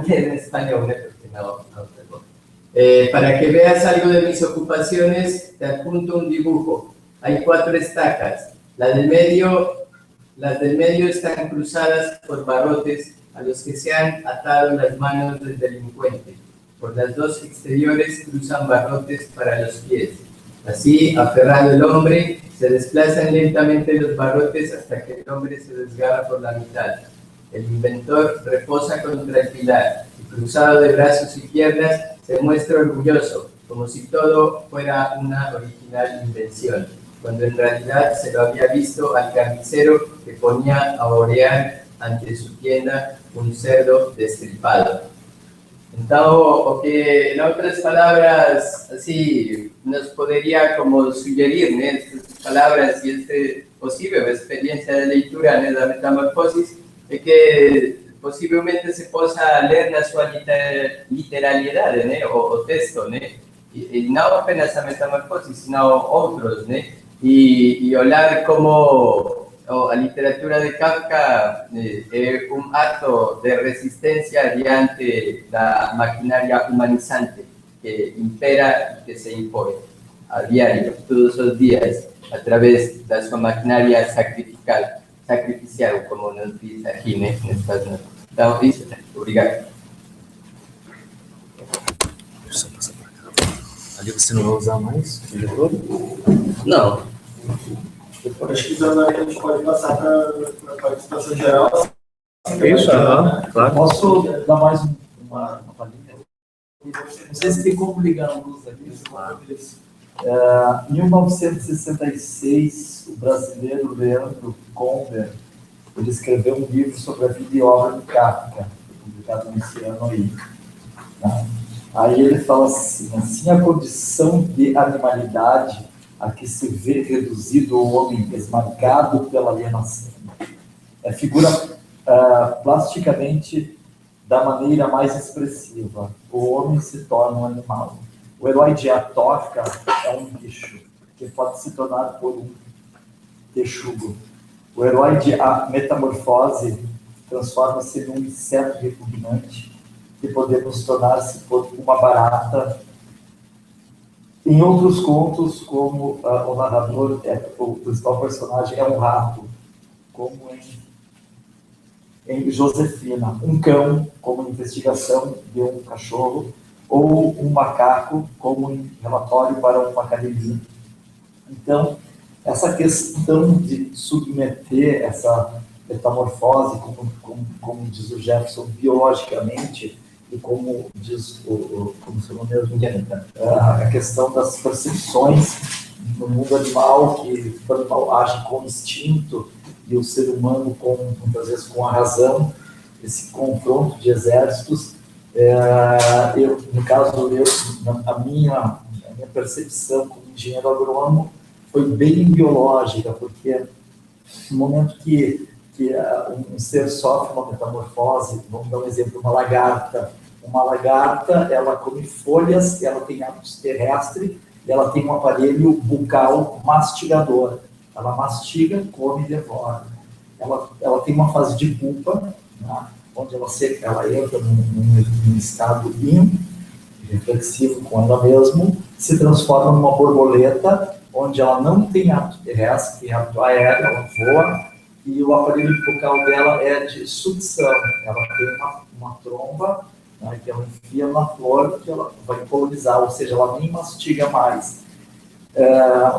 leer en español, ¿no? Porque no tengo. Para que veas algo de mis ocupaciones, te adjunto un dibujo. Hay 4 estacas. Las del medio están cruzadas por barrotes a los que se han atado las manos del delincuente. Por las 2 exteriores cruzan barrotes para los pies. Así, aferrado el hombre, se desplazan lentamente los barrotes hasta que el hombre se desgarra por la mitad. El inventor reposa contra el pilar y, cruzado de brazos y piernas, se muestra orgulloso, como si todo fuera una original invención, cuando en realidad se lo había visto al carnicero que ponía a orear ante su tienda un cerdo destripado. Então, o que, em outras palavras, assim, nos poderia como sugerir, né, estas palavras e esta possível experiência de leitura, né, da metamorfose, é que possivelmente se possa ler na sua literalidade, né, o texto, né, e não apenas a metamorfose, senão outros, né, e olhar como a literatura de Kafka é um ato de resistência diante da maquinaria humanizante que impera e que se impõe a diário, todos os dias, através da sua maquinaria sacrificial, como nos diz aqui, né, nestas notas. Então, isso, obrigado. Deixa eu passar para cá. Ali você não vai usar mais o livro todo? Não. Acho que a gente pode passar para a participação geral. Isso, claro. Posso dar mais uma palhinha? Não sei se tem como ligar a luz aqui. Em 1966, o brasileiro Leandro Conver, ele escreveu um livro sobre a vida e obra de Kafka, publicado nesse ano aí. Tá? Aí ele fala assim, a condição de animalidade a que se vê reduzido o homem esmagado pela alienação. Figura plasticamente da maneira mais expressiva. O homem se torna um animal. O herói de Atófica é um bicho, que pode se tornar por um texugo. O herói de A Metamorfose transforma-se num inseto repugnante, que podemos tornar-se por uma barata. Em outros contos, como o narrador, o principal personagem é um rato, como em Josefina, um cão, como em Investigação de um Cachorro, ou um macaco, como em Relatório para uma Academia. Então, essa questão de submeter essa metamorfose, como diz o Jefferson, biologicamente, e como diz como seu nome mesmo, a questão das percepções no mundo animal, que o animal age com instinto e o ser humano muitas vezes com a razão, esse confronto de exércitos. No caso, a minha percepção como engenheiro agrônomo foi bem biológica, porque no momento que um ser sofre uma metamorfose, vamos dar um exemplo, uma lagarta, ela come folhas, ela tem hábitos terrestres, e ela tem um aparelho bucal mastigador. Ela mastiga, come e devora. Ela tem uma fase de pupa, né, onde ela entra num estado reflexivo com ela mesma, se transforma numa borboleta, onde ela não tem hábito terrestre, tem hábito aéreo, ela voa, e o aparelho bucal dela é de sucção. Ela tem uma tromba, né, que ela enfia na flor, que ela vai colonizar, ou seja, ela nem mastiga mais.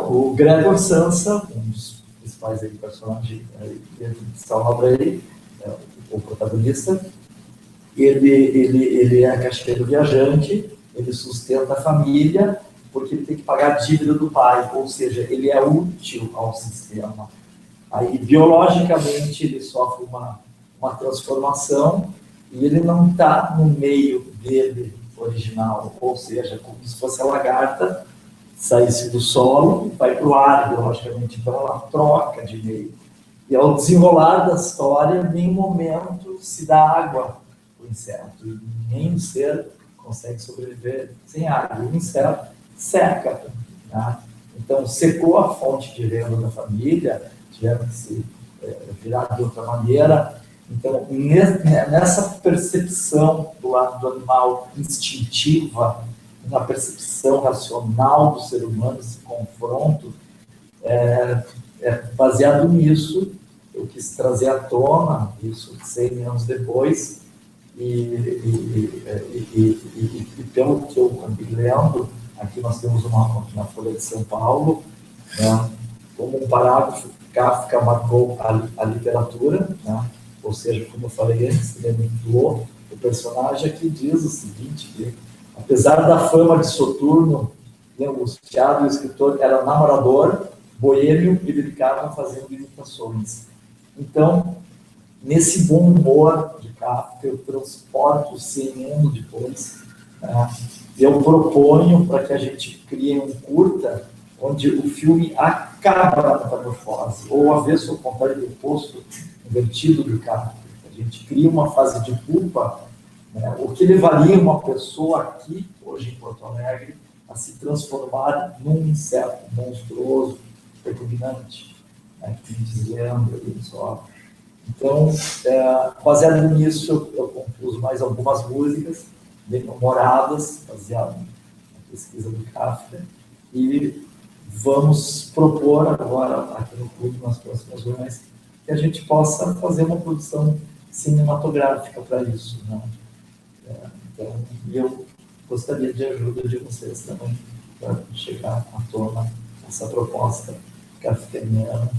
O Gregor Samsa, um dos principais personagens dessa obra aí, o protagonista, ele é caixeiro viajante, ele sustenta a família, porque ele tem que pagar a dívida do pai, ou seja, ele é útil ao sistema. Aí, biologicamente, ele sofre uma transformação e ele não está no meio dele original, ou seja, como se fosse a lagarta saísse do solo e vai para o ar, biologicamente. Então, ela troca de meio. E ao desenrolar da história, em nenhum momento se dá água para o inseto. E nenhum ser consegue sobreviver sem água. O inseto seca. Tá? Então, secou a fonte de renda da família, tiveram que se virar de outra maneira. Então, nessa percepção do lado do animal instintiva, na percepção racional do ser humano, esse confronto, baseado nisso, eu quis trazer à tona isso 100 anos depois, e pelo que eu andei lendo, aqui nós temos na Folha de São Paulo, né, como um parágrafo, Kafka marcou a literatura, né, ou seja, como eu falei antes, ele incluiu o personagem aqui, diz o seguinte, que apesar da fama de soturno e angustiado, o escritor era namorador, boêmio e dedicava fazendo imitações. Então, nesse bom humor de Kafka, eu transporto 100 anos depois, né, eu proponho para que a gente crie um curta onde o filme acaba na metamorfose, ou avesso ao contrário do oposto, invertido do Kafka. A gente cria uma fase de pupa, né, o que levaria uma pessoa aqui, hoje em Porto Alegre, a se transformar num inseto monstruoso, repugnante, né, que deslembra ali só. Então, baseado nisso, eu compus mais algumas músicas bem humoradas, baseado na pesquisa do Kafka, e vamos propor agora, aqui no clube, nas próximas reuniões, que a gente possa fazer uma produção cinematográfica para isso, né? Então, eu gostaria de ajuda de vocês também para chegar à tona essa proposta kafkiana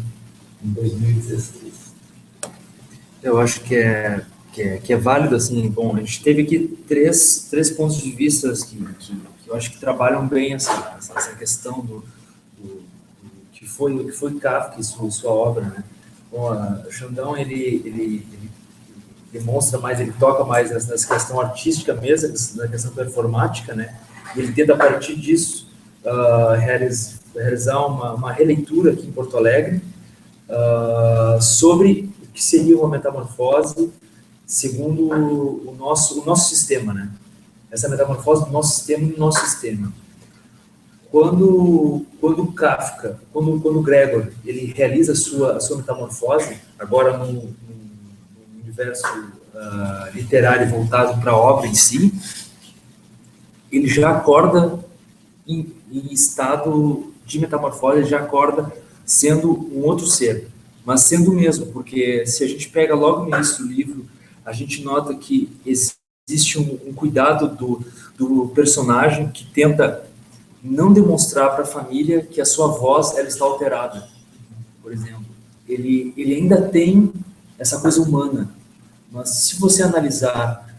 em 2016. Eu acho que é válido, assim, bom, a gente teve aqui três pontos de vista que eu acho que trabalham bem essa questão do que foi Kafka e sua obra, né? Bom, o Xandão, ele demonstra mais, ele toca mais nessa questão artística mesmo, na questão performática, né? E ele tenta, a partir disso, realizar uma releitura aqui em Porto Alegre sobre o que seria uma metamorfose segundo o nosso sistema, né? Essa metamorfose do nosso sistema e do nosso sistema. Quando Kafka, quando Gregor, ele realiza a sua metamorfose, agora no universo literário voltado para a obra em si, ele já acorda em estado de metamorfose, ele já acorda sendo um outro ser, mas sendo o mesmo, porque se a gente pega logo no início do livro, a gente nota que existe um cuidado do personagem que tenta não demonstrar para a família que a sua voz ela está alterada. Por exemplo, ele ainda tem essa coisa humana, mas se você analisar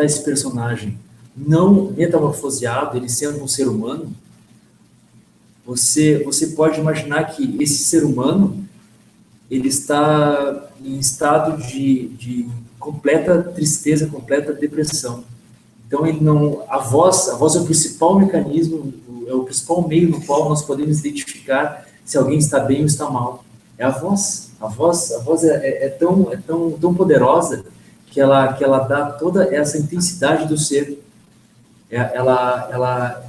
esse personagem não metamorfoseado, ele sendo um ser humano, você pode imaginar que esse ser humano ele está em estado de completa tristeza, completa depressão. Então, ele não, a voz é o principal mecanismo, é o principal meio no qual nós podemos identificar se alguém está bem ou está mal. É a voz. A voz é tão poderosa que ela dá toda essa intensidade do ser. Ela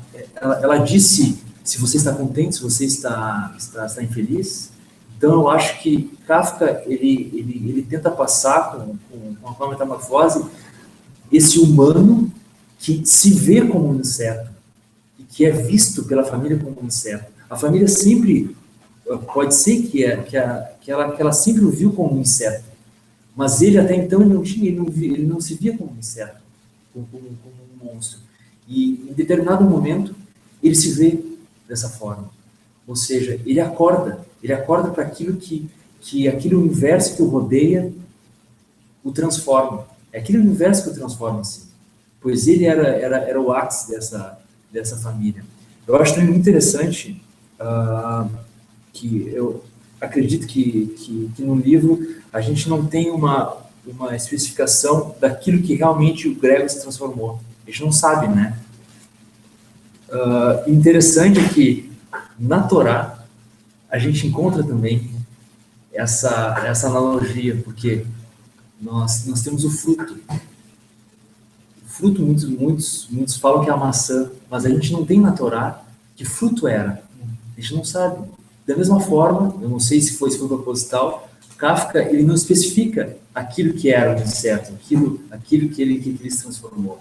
disse se você está contente, se você está infeliz. Então, eu acho que Kafka, ele tenta passar com a metamorfose esse humano que se vê como um inseto e que é visto pela família como um inseto. A família sempre, pode ser que ela sempre o viu como um inseto, mas ele até então ele não se via como um inseto, como um monstro. E em determinado momento ele se vê dessa forma. Ou seja, ele acorda para aquilo que aquele universo que o rodeia o transforma. É aquele universo que o transforma assim. Pois ele era o ápice dessa família. Eu acho também muito interessante que eu acredito que no livro a gente não tem uma especificação daquilo que realmente o Gregor se transformou. A gente não sabe, né? Interessante é que na Torá a gente encontra também essa analogia, porque nós temos o fruto. O fruto, muitos falam que é a maçã, mas a gente não tem na Torá que fruto era. A gente não sabe. Da mesma forma, eu não sei se foi proposital, Kafka ele não especifica aquilo que era o inseto, aquilo que ele se transformou.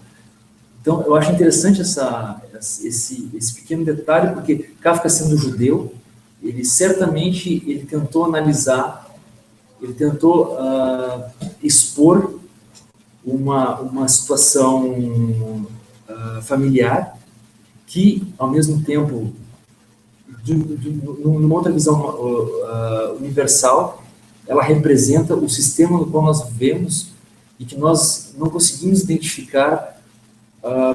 Então, eu acho interessante esse pequeno detalhe, porque Kafka, sendo judeu, ele certamente tentou analisar, ele tentou expor uma situação familiar que, ao mesmo tempo, numa outra visão universal, ela representa o sistema no qual nós vivemos e que nós não conseguimos identificar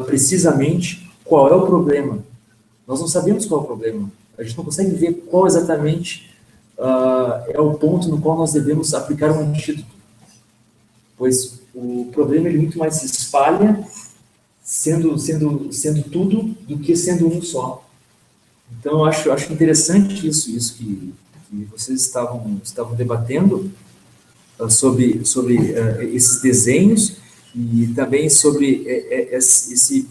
precisamente qual é o problema. Nós não sabemos qual é o problema. A gente não consegue ver qual exatamente é o ponto no qual nós devemos aplicar um antídoto. Pois o problema ele muito mais se espalha sendo tudo do que sendo um só. Então, eu acho interessante isso que vocês estavam debatendo sobre esses desenhos e também sobre esse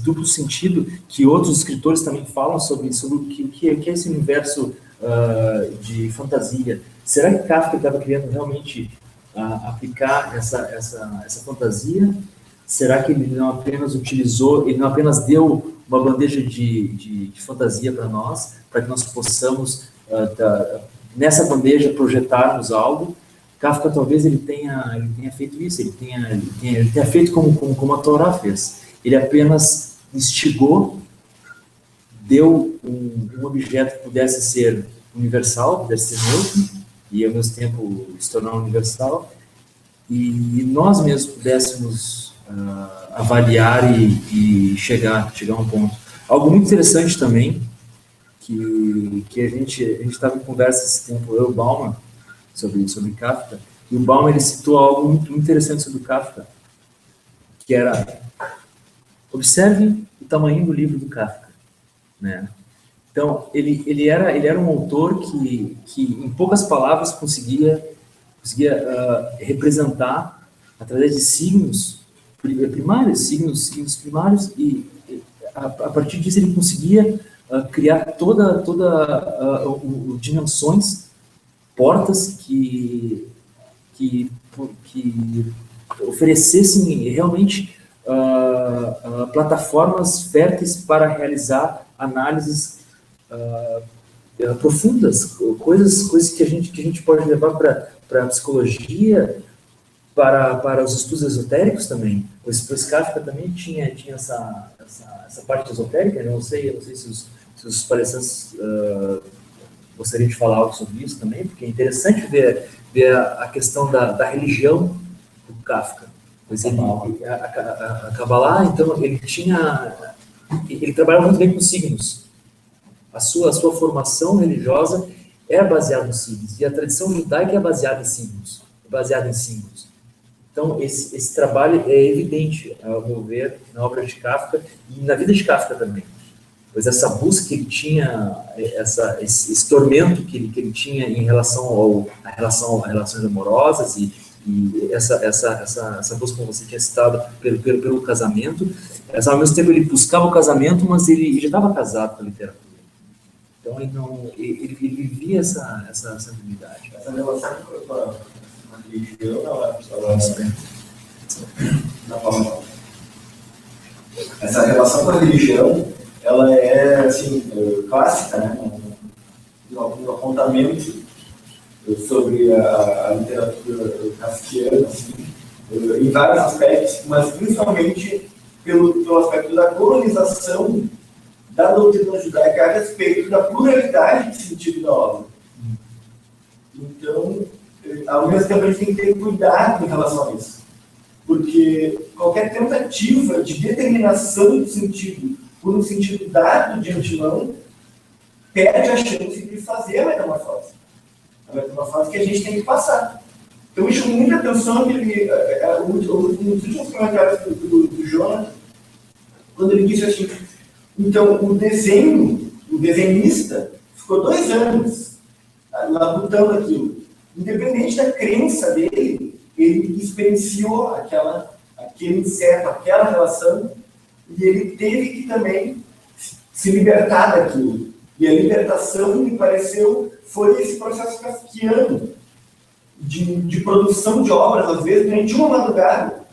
duplo sentido que outros escritores também falam sobre o que é esse universo de fantasia. Será que Kafka estava querendo realmente aplicar essa fantasia? Será que ele não apenas deu uma bandeja de fantasia para nós, para que nós possamos, nessa bandeja, projetarmos algo? Kafka talvez ele tenha feito isso, ele tenha feito como a Torá fez. Ele apenas instigou, deu um objeto que pudesse ser universal, pudesse ser neutro, e ao mesmo tempo se tornar universal, e nós mesmos pudéssemos avaliar e chegar a um ponto. Algo muito interessante também, que a gente estava em conversa esse tempo, eu e o Bauman, sobre Kafka, e o Bauman ele citou algo muito interessante sobre o Kafka, que era: observe o tamanho do livro do Kafka, né? Então, ele era um autor que em poucas palavras conseguia representar, através de signos primários, signos primários, e a partir disso ele conseguia criar toda dimensões, portas que oferecessem realmente plataformas férteis para realizar análises profundas, coisas que a gente pode levar para a psicologia, para os estudos esotéricos também. Pois Kafka também tinha essa parte esotérica. Eu não sei se os palestrantes gostariam de falar algo sobre isso também, porque é interessante ver a questão da religião do Kafka. Pois a Kabbalah, então, ele trabalhava muito bem com signos. A sua formação religiosa é baseada nos signos, e a tradição judaica é baseada em signos, Então, Então, esse trabalho é evidente, ao meu ver, na obra de Kafka e na vida de Kafka também. Pois essa busca que ele tinha, esse tormento que ele tinha em relação a relações amorosas e essa busca, como você tinha citado, pelo casamento, mas ao mesmo tempo ele buscava o casamento, mas ele já estava casado com a literatura. Então ele vivia essa ambiguidade. Essa relação com a religião, essa relação com a religião, ela é assim, clássica, né? No apontamento sobre a literatura kafkiana, assim, em vários aspectos, mas principalmente pelo aspecto da colonização da doutrina judaica a respeito da pluralidade de sentido da obra. Então, ao mesmo tempo, a gente tem que ter cuidado em relação a isso, porque qualquer tentativa de determinação do sentido por um sentido dado de antemão perde a chance de fazer a metamorfose. A metamorfose que a gente tem que passar. Então, me chamou muita atenção nos últimos comentários do Jonas, quando ele disse assim, então, o desenhista, ficou 2 anos labutando aquilo. Independente da crença dele, ele experienciou aquele inseto, aquela relação, e ele teve que também se libertar daquilo. E a libertação, me pareceu, foi esse processo kafkiano de produção de obras, às vezes, durante uma madrugada,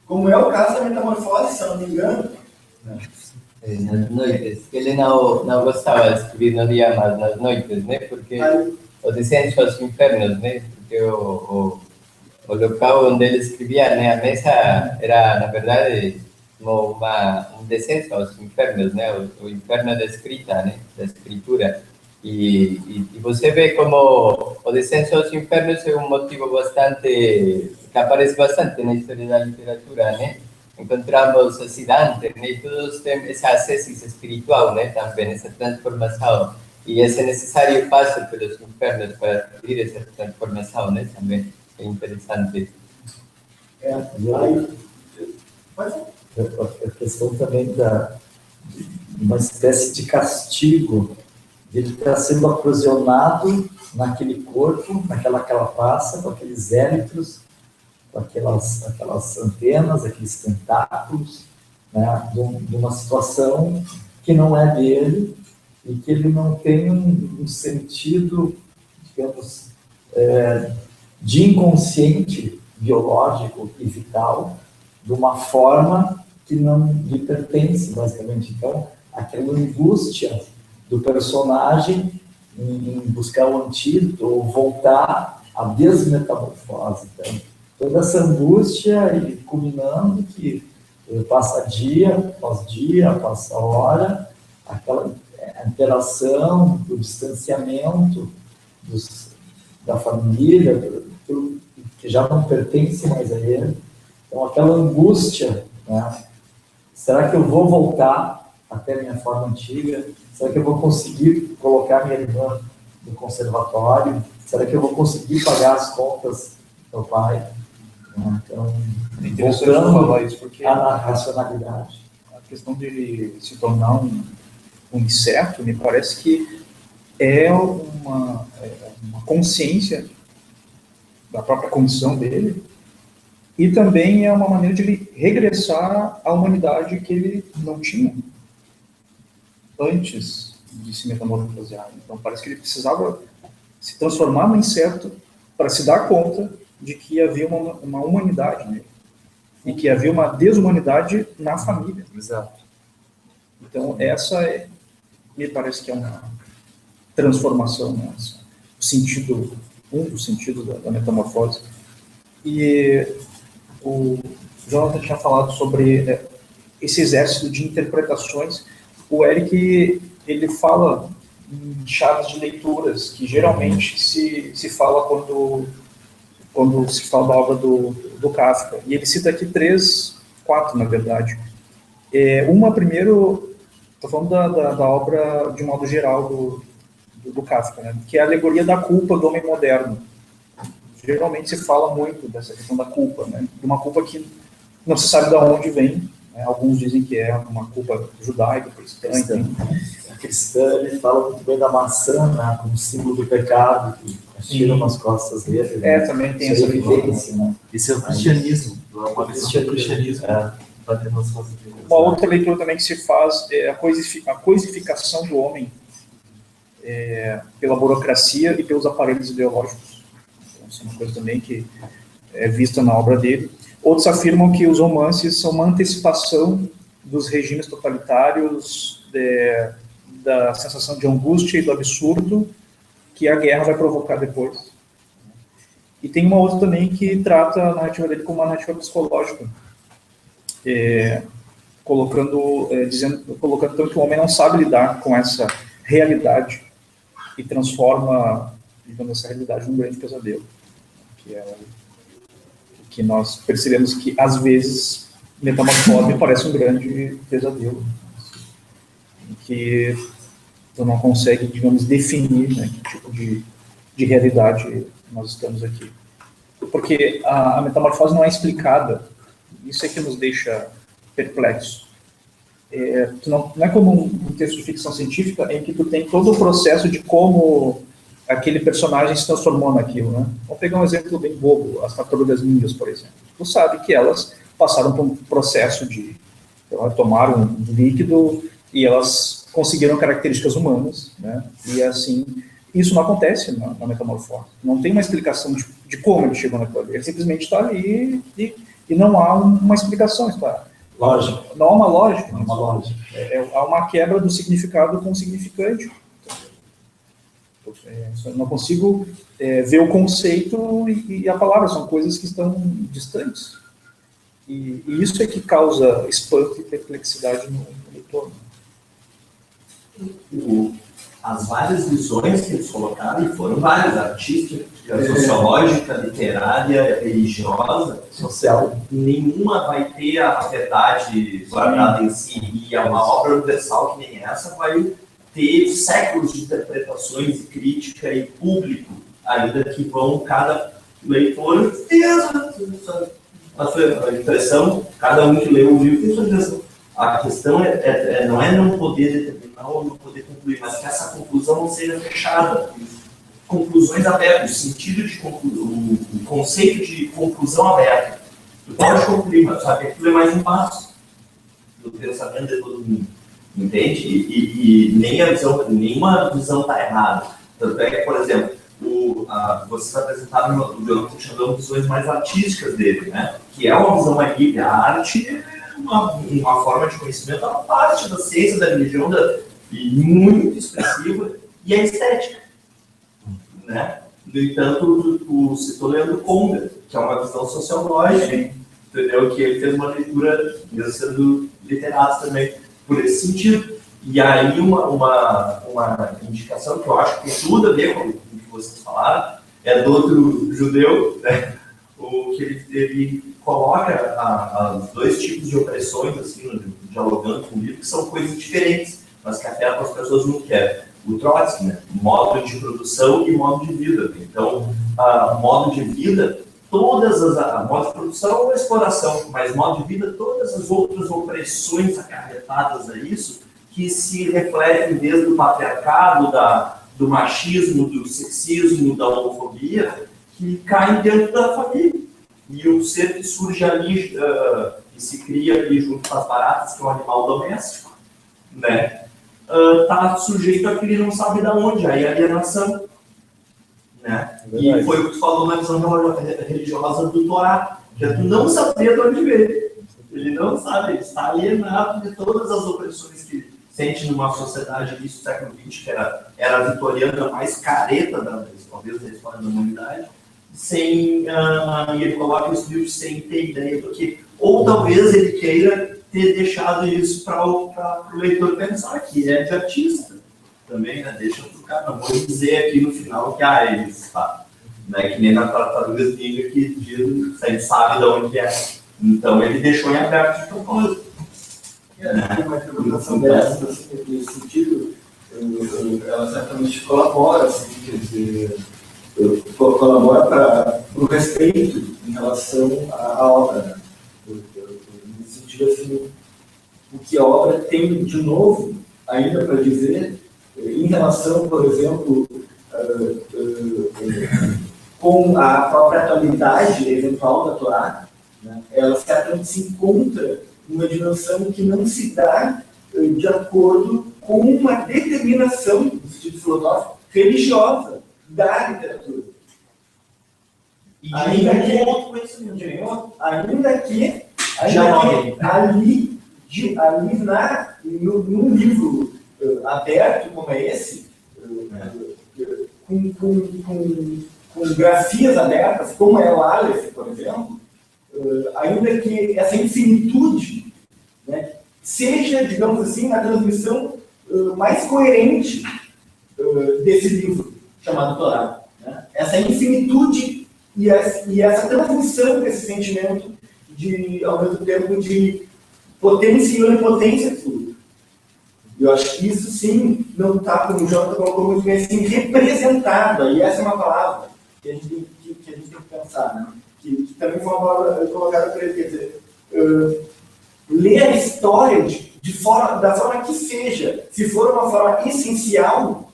como é o caso da Metamorfose, se eu não me engano. Nas noites, que ele não gostava de escrever no dia, mas nas noites, né? Porque o Descenso aos Infernos, né? Porque o local onde ele escrevia, né? A mesa era, na verdade, como um descenso aos infernos, né? O inferno da escrita, né? Da escritura. E você vê como o descenso aos infernos é um motivo bastante, que aparece bastante na história da literatura, né? Encontramos assim Dante, né? Todos têm essa ascesis espiritual, né? Também essa transformação, e esse necessário passo pelos infernos para adquirir essa transformação, né? Também é interessante. A questão também de uma espécie de castigo, de ele estar sendo aprisionado naquele corpo, naquela carapaça, com aqueles élitros, com aquelas antenas, aqueles tentáculos, né, de uma situação que não é dele e que ele não tem um sentido, digamos, de inconsciente biológico e vital, de uma forma que não lhe pertence, basicamente. Então, aquela angústia do personagem em buscar o antídoto ou voltar à desmetamorfose. Então, toda essa angústia e culminando que passa dia, passa hora, aquela interação, o distanciamento da família, que já não pertence mais a ele. Então, aquela angústia, né? Será que eu vou voltar até a minha forma antiga? Será que eu vou conseguir colocar minha irmã no conservatório? Será que eu vou conseguir pagar as contas do meu pai? Então, é interessante falar isso, porque a racionalidade. A questão de ele se tornar um inseto, me parece que é uma consciência da própria condição dele, e também é uma maneira de ele regressar à humanidade que ele não tinha antes de se metamorfosear. Então parece que ele precisava se transformar no inseto para se dar conta de que havia uma humanidade nele, e que havia uma desumanidade na família. Exato. Então essa me parece que é uma transformação, né? Um dos sentidos da metamorfose. E o Jonathan tinha falado sobre esse exército de interpretações. O Eric, ele fala em chaves de leituras, que geralmente se fala quando se fala da obra do Kafka. E ele cita aqui 4, na verdade. Primeiro, estou falando da obra de modo geral do Kafka, né? Que é a alegoria da culpa do homem moderno. geralmente se fala muito dessa questão da culpa, né? De uma culpa que não se sabe de onde vem, né? Alguns dizem que é uma culpa judaica, cristã. A cristã, ele fala muito bem da maçã, né, como símbolo do pecado, que tira umas costas dele. Né? Também tem isso essa evidência, né? Isso é o cristianismo, uma visão do cristianismo. Batendo nas costas dele. Uma outra leitura também que se faz é a coisificação do homem pela burocracia e pelos aparelhos ideológicos. Então, isso é uma coisa também que é vista na obra dele. Outros afirmam que os romances são uma antecipação dos regimes totalitários, da sensação de angústia e do absurdo que a guerra vai provocar depois. E tem uma outra também que trata a narrativa dele como uma narrativa psicológica, colocando então que o homem não sabe lidar com essa realidade e transforma, digamos, essa realidade num grande pesadelo, que é que nós percebemos que, às vezes, Metamorfose parece um grande pesadelo, em que tu não consegue, digamos, definir, né, que tipo de realidade nós estamos aqui. Porque a metamorfose não é explicada, isso é que nos deixa perplexos. Não é como um texto de ficção científica em que tu tem todo o processo de como aquele personagem se transformou naquilo, né? Vamos pegar um exemplo bem bobo, as tartarugas ninjas, por exemplo. Tu sabe que elas passaram por um processo de tomaram um líquido e elas conseguiram características humanas, né? E assim, isso não acontece na metamorfose. Não tem uma explicação de como ele chegou naquilo ali. Ele simplesmente está ali e não há uma explicação, está? Lógica. Não há uma lógica. Não há uma lógica. Há uma quebra do significado com o significante. Eu não consigo ver o conceito e a palavra, são coisas que estão distantes. E isso é que causa espanto e perplexidade no leitor. As várias visões que eles colocaram, e foram várias, artística, sociológica, literária, religiosa, social, nenhuma vai ter a verdade guardada em si, e uma obra universal que nem essa vai ter séculos de interpretações e crítica e público, ainda que vão cada leitor ter a sua impressão, cada um que lê o livro tem a sua impressão. A questão não é não poder determinar ou não poder concluir, mas que essa conclusão não seja fechada. Conclusões abertas, o sentido de o conceito de conclusão aberta. Tu pode concluir, mas sabe que aquilo é mais um passo do pensamento de todo mundo. Entende? E nenhuma visão está errada. Tanto é que, por exemplo, vocês apresentaram no Jonathan Chandon visões mais artísticas dele, né? Que é uma visão mais livre. A arte é uma forma de conhecimento, é uma parte da ciência, da religião, e muito expressiva, e a estética. Né? No entanto, o citou Leandro Conga, que é uma visão sociológica, entendeu? Que ele fez uma leitura, mesmo sendo literato também, por esse sentido. E aí uma indicação que eu acho que tem tudo a ver com o que vocês falaram, é do outro judeu, né? Que ele coloca os dois tipos de opressões, assim, dialogando com o livro, que são coisas diferentes, mas que afetam as pessoas muito, que é o Trotsky, né? Modo de produção e modo de vida. Então, modo de vida, modo de produção é exploração, mas modo de vida, todas as outras opressões acarretadas a isso, que se refletem desde o patriarcado, do machismo, do sexismo, da homofobia, que caem dentro da família. E o ser que surge ali e se cria ali junto com as baratas, que é um animal doméstico, né? Está sujeito a que ele não sabe de onde, aí a alienação. Né? E foi o que tu falou na visão religiosa do Torá, que tu não sabia de onde veio. Ele não sabe, ele está alienado de todas as opressões que sente numa sociedade do século XX, que era a vitoriana mais careta talvez da história da humanidade, e ele coloca esse livro sem ter ideia do que, ou talvez ele queira ter deixado isso para o leitor pensar, que é de artista também, né? Deixa para o cara, não vou dizer aqui no final que eles, né? Que nem na Tartarugas Ninja que diz, ele sabe de onde é. Então ele deixou em aberto de propósito. Uma interpretação dessa, nesse sentido, ela certamente colabora, assim, quer dizer, colabora para o respeito em relação à obra, né? Nesse sentido, assim, o que a obra tem de novo ainda para dizer em relação, por exemplo, com a própria atualidade eventual da Torá, né? Ela certamente se encontra numa dimensão que não se dá de acordo com uma determinação, no sentido filosófico, religiosa da literatura. E Ainda que ali num livro aberto como é esse, com grafias abertas, como é o Aleph, por exemplo, ainda que essa infinitude, né, seja, digamos assim, a transmissão mais coerente desse livro, chamado Torá. Né? Essa infinitude e essa transmissão desse sentimento ao mesmo tempo, de potência e onipotência de tudo. Eu acho que isso, sim, não está, como o Jonathan colocou muito bem, assim, representado. E essa é uma palavra que a gente tem que pensar, né? Que também foi uma palavra colocada por ele, quer dizer, ler a história da forma que seja, se for uma forma essencial,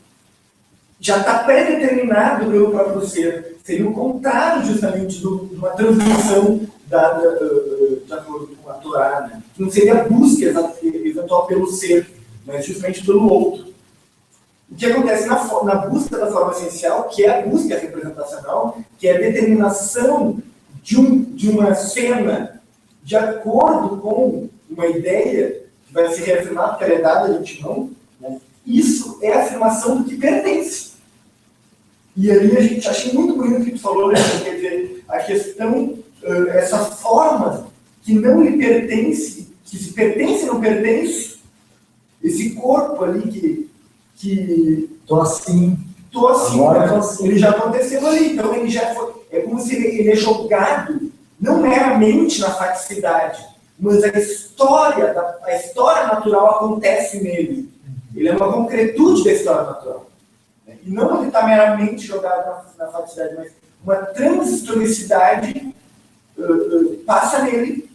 já está pré-determinado pelo próprio ser. Seria o contrário, justamente, de uma transmissão de acordo com a Torá, né? Que não seria a busca eventual pelo ser, mas justamente pelo outro. O que acontece na busca da forma essencial, que é a busca representacional, que é a determinação de uma cena de acordo com uma ideia que vai se reafirmar, porque ela é dada de antemão, né? Isso é a afirmação do que pertence. E ali a gente achei muito bonito o que tu falou, né? Quer dizer, a questão, essa forma que não lhe pertence, que se pertence ou não pertence, esse corpo ali que Tô assim. Agora, né? Ele já aconteceu ali, então ele já foi. É como se ele é jogado, não meramente na faticidade, mas a história natural acontece nele. Ele é uma concretude da história natural. E não ele está meramente jogado na faticidade, mas uma transhistoricidade passa nele,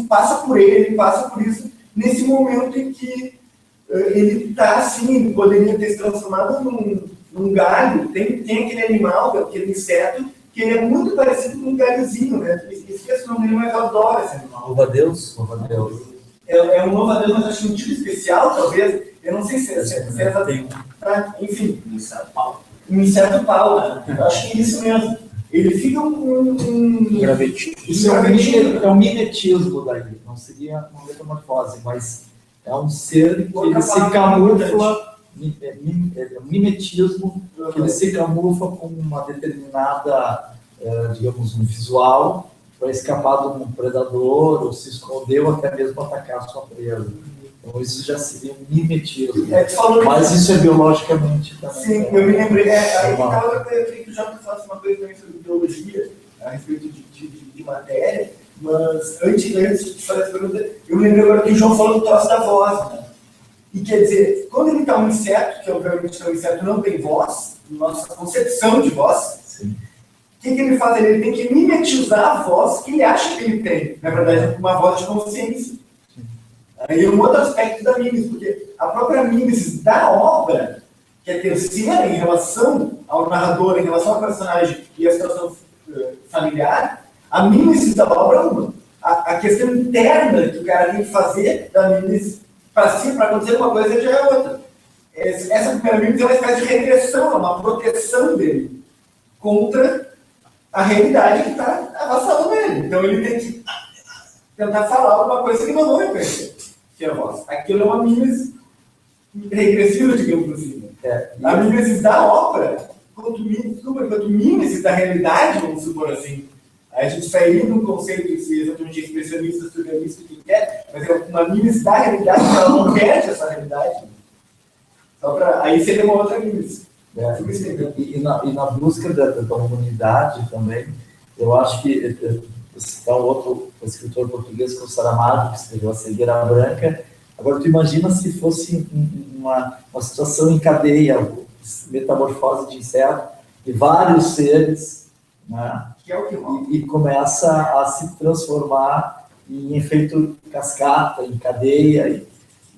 passa por ele passa por isso, nesse momento em que ele está assim, poderia ter se transformado num galho. Tem aquele animal, aquele inseto, que ele é muito parecido com um galhozinho, né? Esqueço o nome dele, mas eu adoro esse animal. Louva-a-Deus. É um louva-a-Deus, mas acho um tipo especial, talvez. Eu não sei se essa tem. Enfim, um inseto pau, né? Eu acho que é isso mesmo. Ele fica gravetinho. Isso é um mimetismo daí, não seria uma metamorfose, mas é um ser que ele se camufla, é um mimetismo, que ele se camufla com uma determinada, digamos, um visual, para escapar de um predador, ou se esconder, ou até mesmo atacar a sua presa. Então isso já seria um mimetismo. Mas isso é biologicamente também. Sim, eu me lembrei. Aí eu queria que o Jonathan falasse uma coisa também sobre biologia, a respeito de matéria, mas antes de fazer essa pergunta, eu me lembrei agora que o João falou do troço da voz, né? E quer dizer, quando ele está um inseto, que obviamente um inseto não tem voz, nossa concepção de voz, sim. O que ele faz? Ele tem que mimetizar a voz que ele acha que ele tem. Na verdade, uma voz de consciência. Aí é um outro aspecto da mimesis, porque a própria mimesis da obra, que é terceira em relação ao narrador, em relação ao personagem e à situação familiar, a mimesis da obra é uma. A questão interna que o cara tem que fazer da mimesis para acontecer uma coisa já é outra. Essa primeira mimesis é uma espécie de regressão, é uma proteção dele contra a realidade que está avassalando ele. Então ele tem que tentar falar alguma coisa que não vão reconhecer, que é a voz. Aquilo é uma mimesis regressiva, digamos assim. A mimesis da obra, quanto mimesis da realidade, vamos supor assim. Aí a gente sai indo num conceito de exatamente expressionista, surrealista, o que quer, mas é uma mimesis da realidade, que ela não perde essa realidade. Aí seria uma outra mimesis. E na busca da humanidade também, eu acho que citar um outro escritor português, que é o Saramago, que escreveu A Cegueira Branca. Agora, tu imagina se fosse uma situação em cadeia, metamorfose de inseto, de vários seres, né? Que é o que rola. E começa a se transformar em efeito cascata, em cadeia,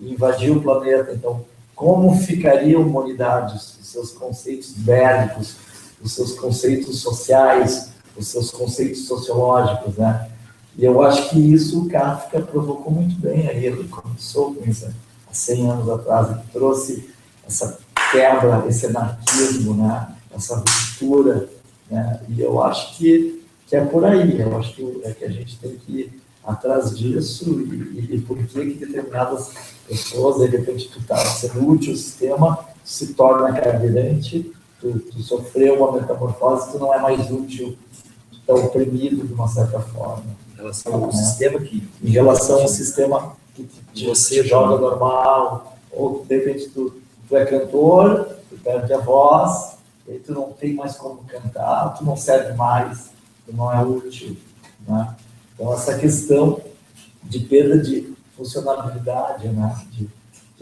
e invadir o planeta. Então, como ficaria a humanidade, os seus conceitos bélicos, os seus conceitos sociais, os seus conceitos sociológicos, né? E eu acho que isso o Kafka provocou muito bem. Aí ele começou com isso há 100 anos atrás, ele trouxe essa quebra, esse anarquismo, né? Essa ruptura, né? E eu acho que é por aí. Eu acho que a gente tem que ir atrás disso e por que determinadas pessoas, de repente, tu está sendo útil, o sistema se torna cadeirante, tu sofreu uma metamorfose, tu não é mais útil, tu está oprimido de uma certa forma. Em relação ao sistema que... Em relação ao sistema que você joga normal, ou de repente tu é cantor, tu perde a voz, e tu não tem mais como cantar, tu não serve mais, tu não é útil, né? Então, essa questão de perda de funcionalidade, né? De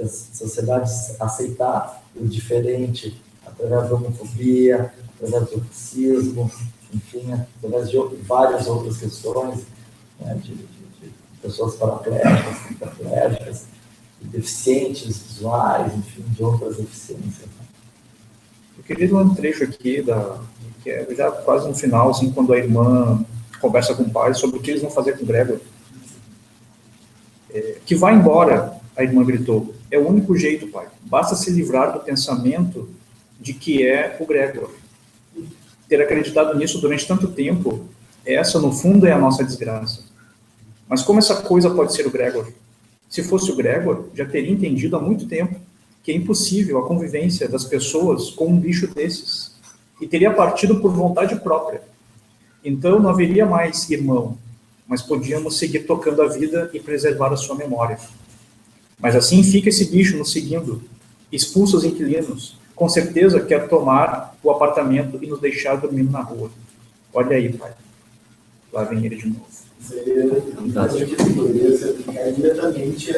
a sociedade aceitar o diferente através da homofobia, através do racismo, enfim, através de várias outras questões, né? De pessoas paraplégicas, tetraplégicas, deficientes visuais, enfim, de outras deficiências. Eu queria ler um trecho aqui, que é já quase no final, assim, quando a irmã conversa com o pai sobre o que eles vão fazer com o Gregor. Que vá embora, a irmã gritou. É o único jeito, pai. Basta se livrar do pensamento de que é o Gregor. Ter acreditado nisso durante tanto tempo, essa, no fundo, é a nossa desgraça. Mas como essa coisa pode ser o Gregor? Se fosse o Gregor, já teria entendido há muito tempo que é impossível a convivência das pessoas com um bicho desses. E teria partido por vontade própria. Então não haveria mais irmão, mas podíamos seguir tocando a vida e preservar a sua memória. Mas assim fica esse bicho nos seguindo, expulsa os inquilinos, com certeza quer tomar o apartamento e nos deixar dormindo na rua. Olha aí, pai. Lá vem ele de novo. Poderia se aplicar diretamente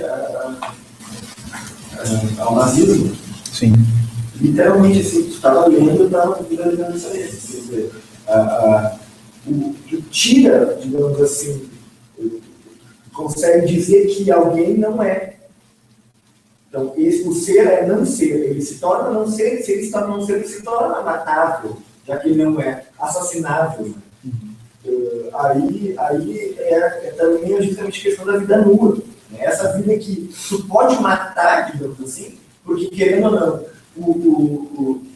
ao nazismo. Sim. Literalmente, assim, tu estava lendo, eu estava visualizando isso aí. Quer dizer, tu tira, digamos assim, consegue dizer que alguém não é. Então, o ser é não ser. Ele se torna não ser, se ele se torna não ser, ele se torna matável, já que ele não é assassinável. Aí é também justamente a questão da vida nua. Né? Essa vida que tu pode matar, digamos assim, porque querendo ou não,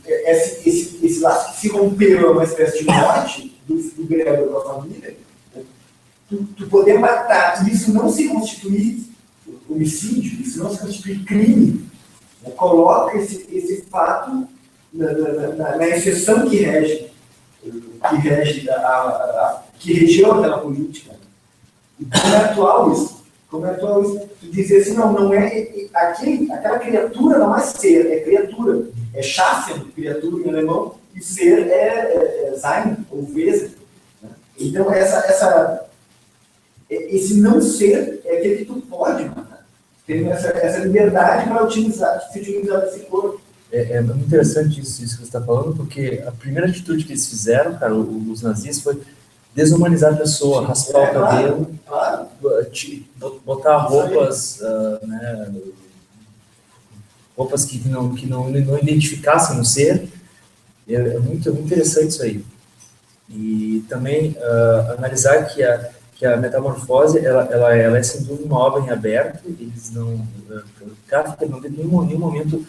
esse laço que se rompeu é uma espécie de morte do Gregor com a família, né? tu poder matar, e isso não se constituir homicídio, isso não se constituir crime, né? Coloca esse fato na exceção que regeu aquela política. E como é atual isso? Tu dizer assim, não é aquela criatura não é ser, é criatura. É Schaffen, criatura em alemão, e ser é Sein, ou Wesen. Né? Então, esse não ser é aquele que tu pode matar. Tem essa liberdade para se utilizar desse corpo. É muito interessante isso que você está falando, porque a primeira atitude que eles fizeram, cara, os nazistas, foi desumanizar a pessoa, raspar o cabelo, claro. Botar roupas, né, roupas que não identificassem o ser. É muito interessante isso aí. E também analisar que a metamorfose ela é sem dúvida uma obra em aberto. Eles não, Kafka não teve em nenhum momento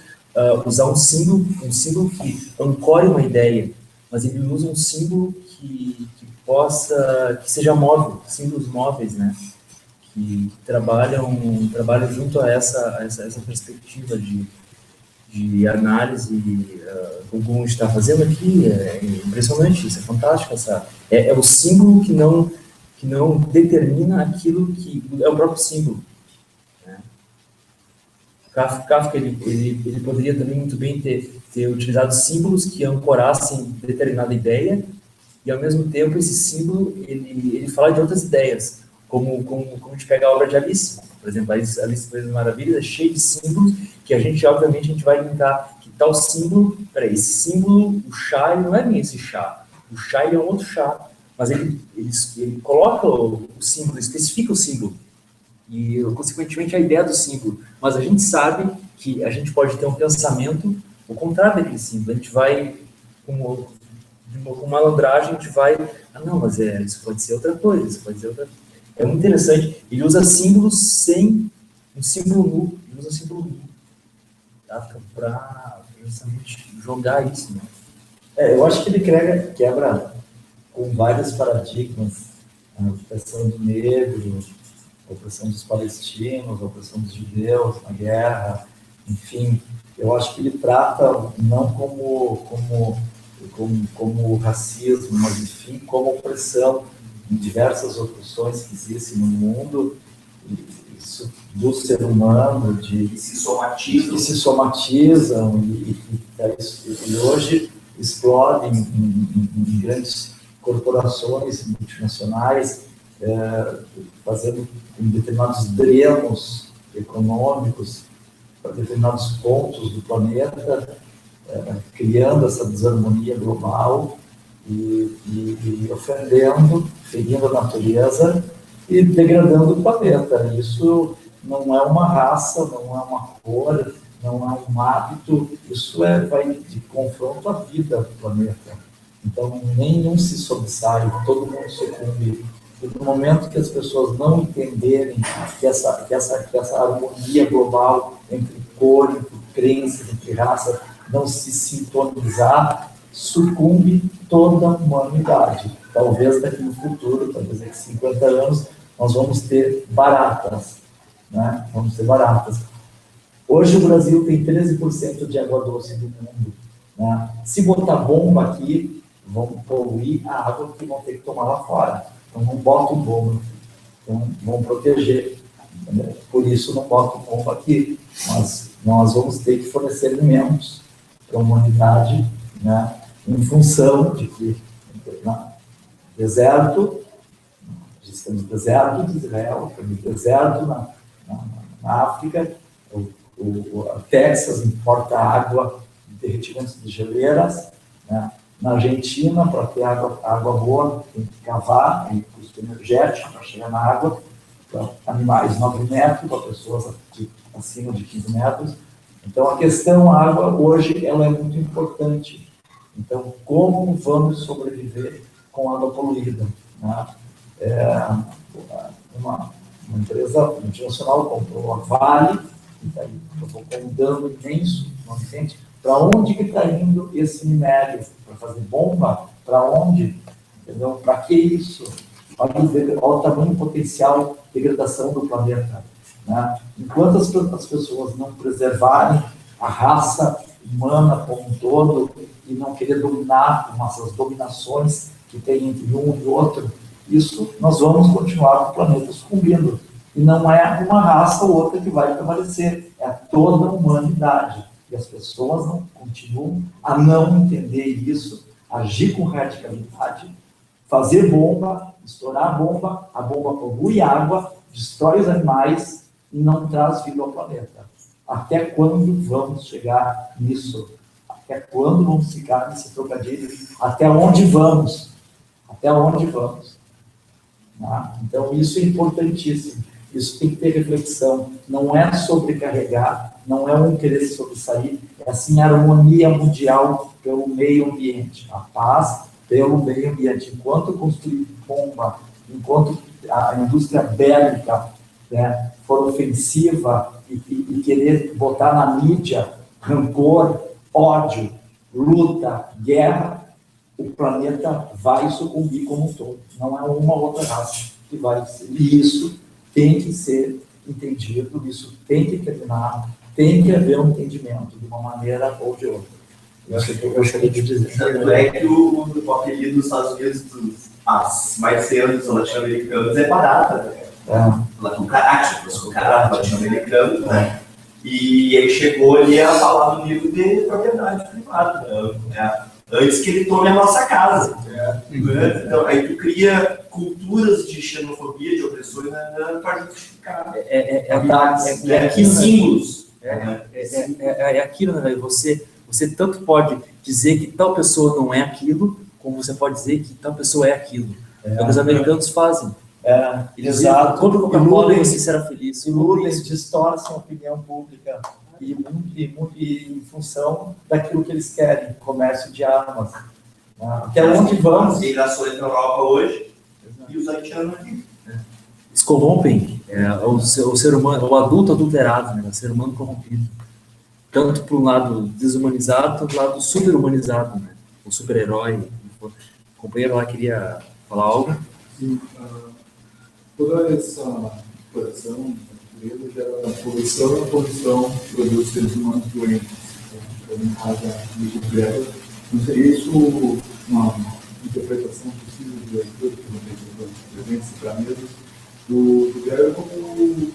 usar um símbolo que ancore uma ideia, mas ele usa um símbolo que seja móvel, símbolos móveis, né? Que trabalham junto a essa perspectiva de análise, como a gente está fazendo aqui. É impressionante, isso é fantástico. É o símbolo que não determina aquilo que é o próprio símbolo. Kafka ele poderia também muito bem ter utilizado símbolos que ancorassem determinada ideia, e ao mesmo tempo esse símbolo ele fala de outras ideias, como a gente pega a obra de Alice, por exemplo, Alice no País das Maravilhas é cheia de símbolos que obviamente a gente vai linkar, que tá o símbolo, peraí, esse símbolo, o chá, ele não é bem esse chá. O chá, ele é um outro chá. Mas ele coloca o símbolo, especifica o símbolo. E, consequentemente, a ideia do símbolo. Mas a gente sabe que a gente pode ter um pensamento o contrário daquele símbolo. A gente vai, com malandragem, a gente vai... Ah, não, mas isso pode ser outra coisa, isso pode ser outra... É muito interessante. Ele usa símbolos sem um símbolo nu. Ele usa um símbolo nu. Tá? Para justamente jogar isso. Né? Eu acho que ele quebra com vários paradigmas. A opressão do negro, a opressão dos palestinos, a opressão dos judeus na guerra, enfim. Eu acho que ele trata não como racismo, mas, enfim, como opressão em diversas opressões que existem no mundo, isso do ser humano, que se somatizam e hoje explodem em grandes corporações multinacionais, fazendo determinados dremos econômicos para determinados pontos do planeta, criando essa desarmonia global e ofendendo, ferindo a natureza e degradando o planeta. Isso não é uma raça, não é uma cor, não é um hábito, isso vai de confronto à vida do planeta. Então, nenhum se sobressai, todo mundo sucumbe. E no momento que as pessoas não entenderem que essa harmonia global entre cor, entre crenças, entre raça, não se sintonizar, sucumbe toda a humanidade. Talvez daqui no futuro, talvez daqui a 50 anos, nós vamos ter baratas, né? Vamos ter baratas. Hoje o Brasil tem 13% de água doce do mundo, né? Se botar bomba aqui, vão poluir a água que vão ter que tomar lá fora. Então não botam bomba, então vão proteger. Entendeu? Por isso não botam bomba aqui, mas nós vamos ter que fornecer alimentos para a humanidade, né? Em função de que deserto, temos deserto de Israel, temos deserto na África, a Texas importa água de derretimentos de geleiras, né? Na Argentina, para ter água boa, tem que cavar, tem custo energético para chegar na água, para animais 9 metros, para pessoas acima de 15 metros. Então, a questão água, hoje, ela é muito importante. Então, como vamos sobreviver com água poluída? Né? Uma empresa multinacional comprou a Vale, e daí provocou um dano imenso no ambiente. Para onde que está indo esse minério? Para fazer bomba? Para onde? Entendeu? Para que isso? Olha o tamanho potencial de degradação do planeta. Né? Enquanto as pessoas não preservarem a raça humana como um todo e não querer dominar essas dominações que tem entre um e outro, isso nós vamos continuar com o planeta sucumbindo. E não é uma raça ou outra que vai prevalecer, é toda a humanidade. E as pessoas não continuam a não entender isso, agir com radicalidade, fazer bomba, estourar a bomba polui água, destrói os animais e não traz vida ao planeta. Até quando vamos chegar nisso? Até quando vamos ficar nesse trocadilho? Até onde vamos? Até onde vamos? Então, isso é importantíssimo. Isso tem que ter reflexão. Não é sobrecarregar, não é um querer se sobressair, é assim a harmonia mundial pelo meio ambiente, a paz pelo meio ambiente. Enquanto construir bomba, enquanto a indústria bélica, né, for ofensiva e querer botar na mídia rancor, ódio, luta, guerra, o planeta vai sucumbir como um todo. Não é uma outra raça que vai ser. E isso tem que ser entendido, isso tem que terminar, tem que haver um entendimento de uma maneira ou de outra. Isso é o que eu gostaria de dizer. Tanto é que o apelido dos Estados Unidos, as marcianos latino-americanos, é barata. O caráter latino-americano, né? E ele chegou ali a falar do nível de propriedade privada, né? Antes que ele tome a nossa casa. Então, aí tu cria culturas de xenofobia, de opressões, para justificar. Aquilo, símbolos. É aquilo, né? Você Você tanto pode dizer que tal pessoa não é aquilo, como você pode dizer que tal pessoa é aquilo. É o que os americanos fazem. Eles Exato. compram Coca-Cola e você será feliz. Iludem, distorcem a opinião pública e em função daquilo que eles querem, comércio de armas. Que é onde vamos. As migrações na Europa hoje e os haitianos aqui. Eles corrompem o ser humano, o adulto adulterado, né? O ser humano corrompido. Tanto para um lado desumanizado, tanto para o lado super-humanizado, né? O super-herói. O companheiro lá queria falar algo? Sim, toda essa exploração da natureza gera poluição, e a poluição produz seres humanos doentes. Então, em casa do Greta, não seria isso uma interpretação possível do leitor, que não tem presentes para mesas, do Greta como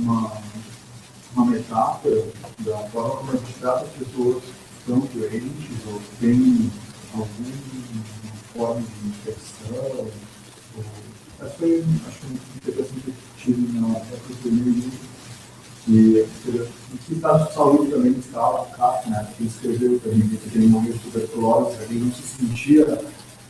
uma metáfora da forma como a gente trata as pessoas que estão doentes ou que têm alguma forma de infecção. Acho que uma interpretação que eu tive na época do meio, que no estado de saúde também estava, né, que escreveu também que ele morreu de tuberculose, ele não se sentia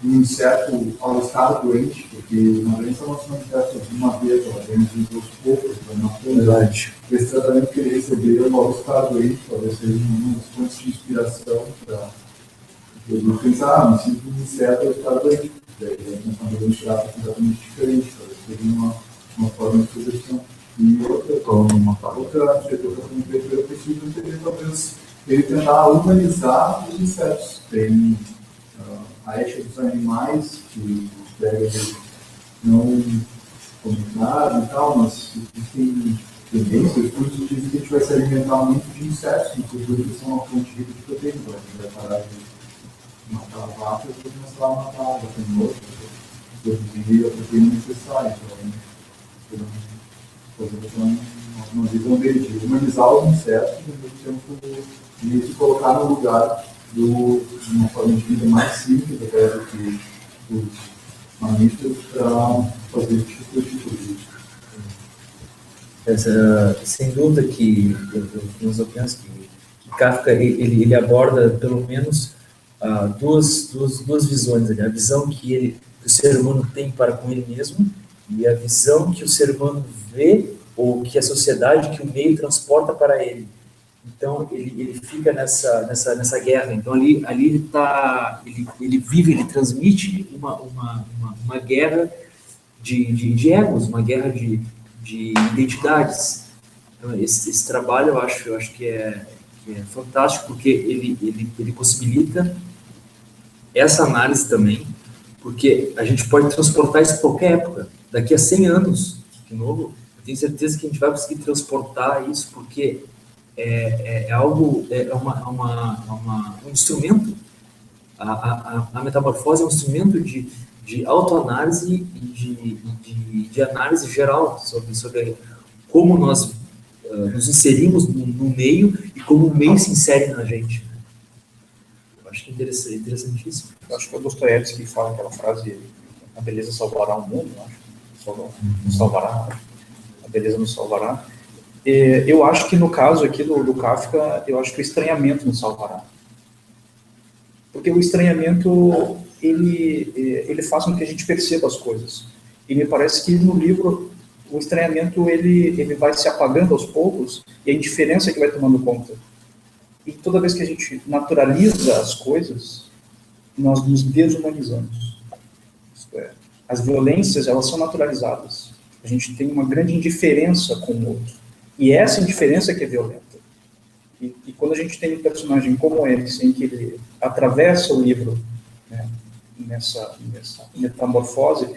um inseto ao estado doente, porque uma doença não se manifesta de uma vez, ela vem de aos poucos, Verdade. Esse tratamento que ele recebeu logo estava doente, talvez seja uma das fontes de inspiração para ele pensar, me sinto um inseto ao estado doente. Daí nós estamos tirar completamente diferente, talvez seja uma forma de sugestão. E outra interpretação que eu preciso seria talvez ele tentar humanizar os insetos. Tem a ética dos animais, que pega de não comentar e tal, mas existem tendências, estudos que dizem que a gente vai se alimentar muito de insetos, inclusive eles são uma fonte rica de proteína, a gente vai parar de matar a vaca e começar a matar a vaca de novo, produzir a proteína necessária. Então, fazer uma visão de humanizar os insetos e, ao mesmo tempo, de se colocar no lugar de uma forma de vida mais simples, até do que os mamíferos, para fazer esse tipo de sem dúvida que eu penso que Kafka ele aborda pelo menos duas visões ali. A visão que o ser humano tem para com ele mesmo e a visão que o ser humano vê ou que a sociedade, que o meio transporta para ele. Então ele fica nessa guerra. Então ali ele vive, ele transmite uma guerra de egos, uma guerra de identidades. Então esse trabalho eu acho que é fantástico, porque ele possibilita essa análise também, porque a gente pode transportar isso para qualquer época. Daqui a 100 anos, de novo, eu tenho certeza que a gente vai conseguir transportar isso, porque é um instrumento. A metamorfose é um instrumento de autoanálise e de análise geral sobre como nós nos inserimos no meio e como o meio se insere na gente. Eu acho que é interessantíssimo. Eu acho que é o Dostoiévski que fala aquela frase: a beleza salvará o mundo, nos salvará, a beleza nos salvará. Eu acho que no caso aqui do Kafka, eu acho que o estranhamento nos salvará. Porque o estranhamento, ele faz com que a gente perceba as coisas. E me parece que no livro, o estranhamento, ele vai se apagando aos poucos, e a indiferença que vai tomando conta. E toda vez que a gente naturaliza as coisas, nós nos desumanizamos. Isto é, as violências, elas são naturalizadas. A gente tem uma grande indiferença com o outro. E essa indiferença que é violenta. E quando a gente tem um personagem como esse, em que ele atravessa o livro, né, nessa metamorfose,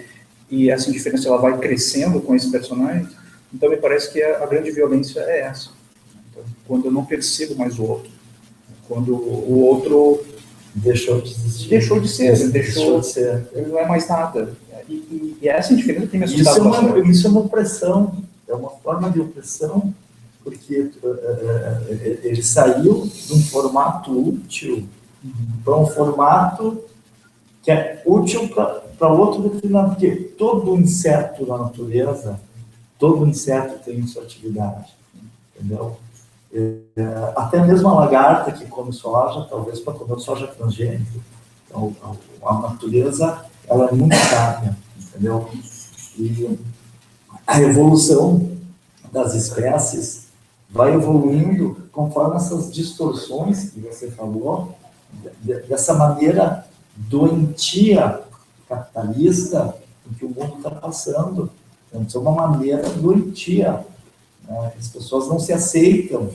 e essa indiferença ela vai crescendo com esse personagem, então me parece que a grande violência é essa. Então, quando eu não percebo mais o outro, quando o outro deixou de existir. Deixou de ser, ele não é mais nada. E essa indiferença tem me assustado bastante. Isso é uma opressão, é uma forma de opressão, porque ele saiu de um formato útil para um formato que é útil para outro determinado, porque todo inseto na natureza, todo inseto tem sua atividade, entendeu? Até mesmo a lagarta que come soja, talvez para comer soja transgênica. Então, a natureza, ela é muito sábia, entendeu? E a evolução das espécies vai evoluindo conforme essas distorções que você falou, dessa maneira doentia capitalista em que o mundo está passando. Então, isso é uma maneira doentia. Né? As pessoas não se aceitam,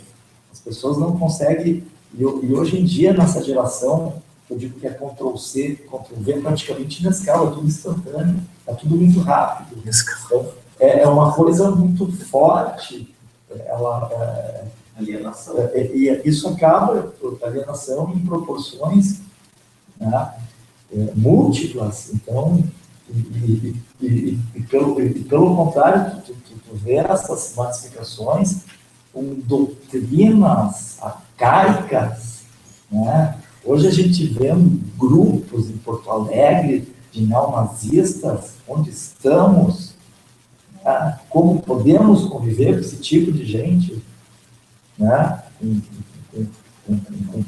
as pessoas não conseguem. E hoje em dia, nessa geração, eu digo que é Ctrl+C, Ctrl+V, praticamente inescala, é tudo instantâneo, é tudo muito rápido. Então, é uma coisa muito forte. Alienação. E isso acaba por alienação em proporções, né, múltiplas. Então, pelo contrário, tu vê essas massificações com doutrinas arcaicas, né? Hoje a gente vê grupos em Porto Alegre de neonazistas, onde estamos, né? Como podemos conviver com esse tipo de gente, né?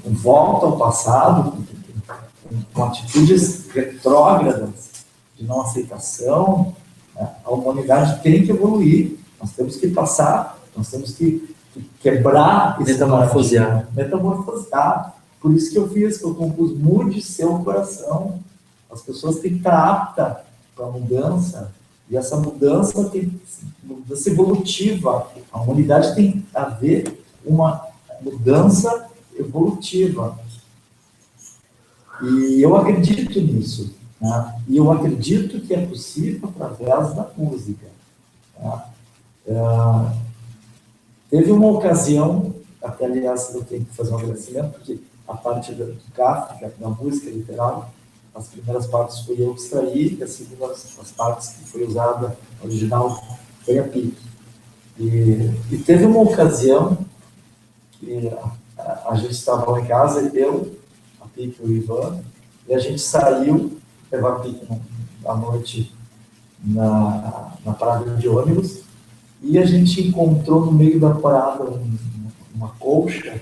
Com volta ao passado, com atitudes retrógradas, de não aceitação, né? A humanidade tem que evoluir, nós temos que passar, nós temos que quebrar esse metamorfosear. Metamorfosear. Por isso que eu compus Mude Seu Coração. As pessoas têm que estar aptas para a mudança, e essa mudança tem que ser mudança evolutiva. A humanidade tem que haver uma mudança evolutiva. E eu acredito nisso. Né? E eu acredito que é possível através da música. Né? Teve uma ocasião, até aliás eu tenho que fazer um agradecimento, porque a parte do Kafka, da música literal, as primeiras partes foi eu que extraí, e as segundas as partes que foi usada, original, foi a Pique. E teve uma ocasião que a gente estava lá em casa, eu, a Pique e o Ivan, e a gente saiu, levar a Pique à noite na parada de ônibus, e a gente encontrou no meio da parada uma colcha,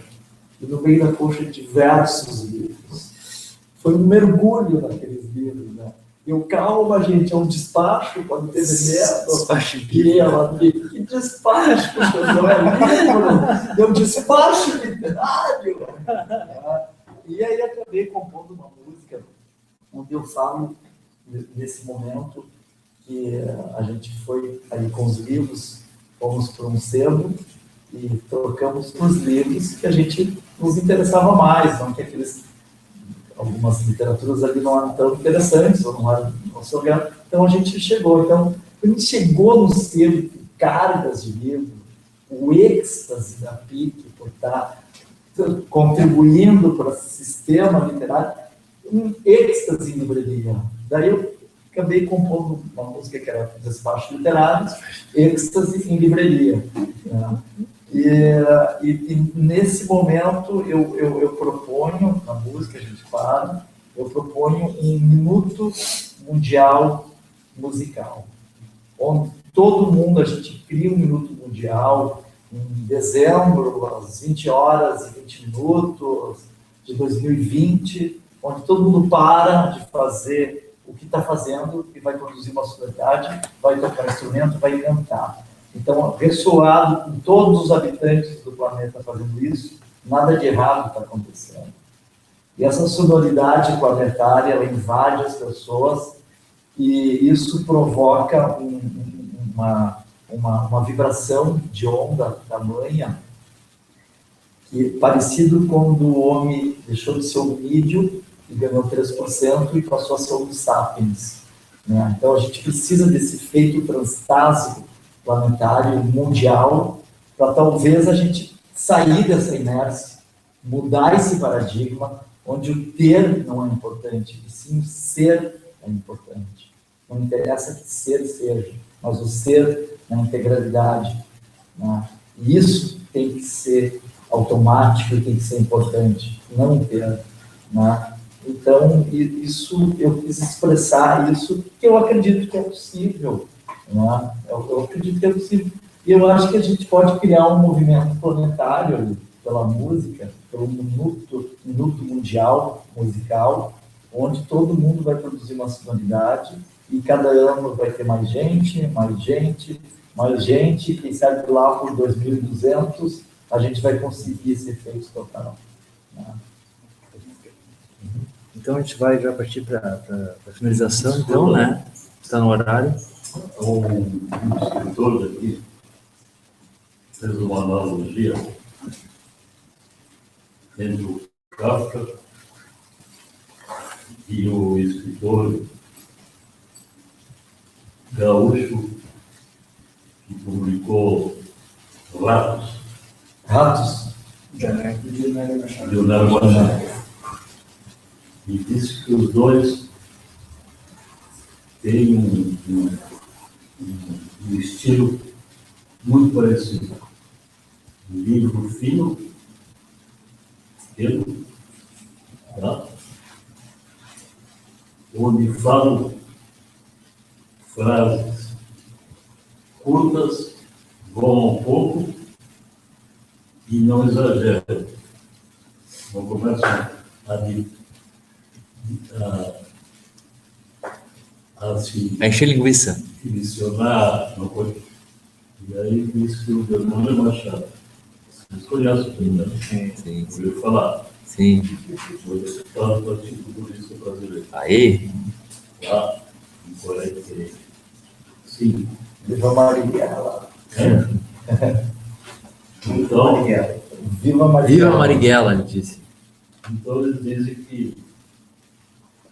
e no meio da colcha diversos livros. Foi um mergulho naqueles livros, né? Eu, calma, gente, é um despacho, pode ter veneno. Despacho. E ela, que despacho, não é livro, é um despacho literário. E aí acabei compondo uma música onde eu falo, nesse momento, que a gente foi ali com os livros, fomos para um sebo e trocamos os livros que a gente nos interessava mais, não que algumas literaturas ali não eram tão interessantes, ou não eram no nosso lugar. Então a gente chegou. Então, a gente chegou no sebo, cargas de livro, o êxtase da Pique por estar contribuindo para o sistema literário, um êxtase em livreria. Daí eu acabei compondo uma música que era Despacho Literário, êxtase em livreria. Né? E nesse momento eu proponho, na música a gente fala, eu proponho um minuto mundial musical, onde todo mundo, a gente cria um minuto mundial em dezembro, às 20 horas e 20 minutos de 2020, onde todo mundo para de fazer o que está fazendo e vai produzir uma sonoridade, vai tocar instrumento, vai cantar. Então, ressoado com todos os habitantes do planeta fazendo isso, nada de errado está acontecendo. E essa sonoridade planetária, ela invade as pessoas e isso provoca uma vibração de onda tamanha, que parecido quando o homem deixou de ser hominídeo e ganhou 3% e passou a ser homo sapiens. Né? Então, a gente precisa desse efeito transtásico planetário mundial para talvez a gente sair dessa inércia, mudar esse paradigma onde o ter não é importante, e sim o ser é importante. Não interessa que ser seja, mas o ser na integralidade. Né? E isso tem que ser automático e tem que ser importante, não o ter. Né? Então, isso eu quis expressar isso, que eu acredito que é possível. Né? Eu acredito que é possível. E eu acho que a gente pode criar um movimento planetário ali, pela música, pelo minuto mundial musical, onde todo mundo vai produzir uma sonoridade e cada ano vai ter mais gente, mais gente, mais gente, quem sabe lá por 2200 a gente vai conseguir esse efeito total. Né? Então a gente vai já partir para a finalização, então, né? Está no horário. Um escritor aqui fez uma analogia entre o Kafka e o escritor gaúcho que publicou Ratos. Ratos? Leonardo Machado. E disse que os dois têm um estilo muito parecido. Um livro fino, pequeno, tá? Onde falam frases curtas, vão um pouco e não exageram. Não começam a se encher linguiça. direcionar, uma coisa. E aí disse que o Leonardo Machado. Vocês conhecem o Leonardo? Sim. Ouviu falar? Sim. Foi deputado do Partido Comunista Brasileiro. Aí. Lá em 43. Sim. Viva Marighella. Então, Viva Marighella. Viva Marighella, ele disse. então eles dizem que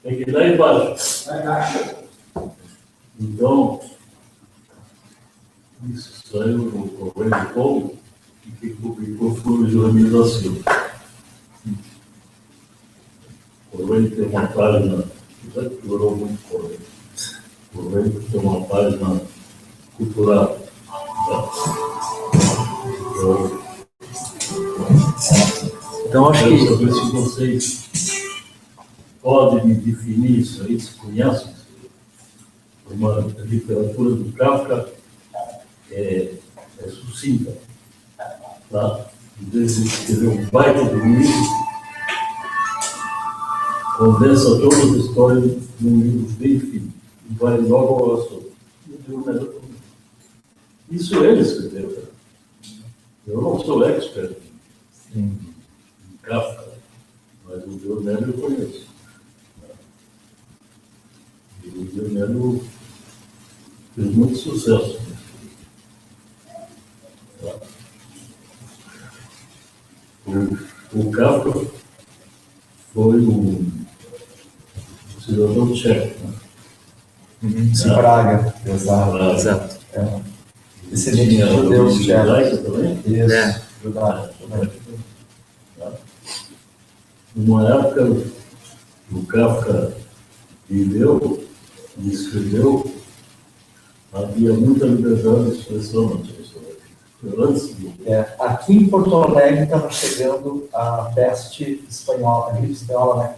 tem que ir lá embaixo. Então, isso saiu no Correio do Povo, e quem publicou foi o Joaquim da Silva. O Correio tem uma página, já piorou muito o Correio. O Correio tem uma página cultural. Tá? Então, acho Quero que. saber se vocês podem me definir isso aí, se conhecem. Uma literatura do Kafka é sucinta. Tá? Em vez de escrever um baita de um livro, condensa toda a história num livro bem fino e vai logo ao assunto. Isso ele escreveu. Cara. Eu não sou expert em Kafka, mas o Leonardo eu conheço. E o Leonardo fez muito sucesso. O Kafka foi um cidadão tcheco. Né? De Praga, exato. Exato. É. Descendente de judeus judaica tchecos. também? Isso, É. judaico. Numa época, o Kafka viveu e escreveu, havia muita liberdade de expressão na Tchecoslováquia. Antes do... Aqui em Porto Alegre estava chegando a peste espanhola, a gripe espanhola, né?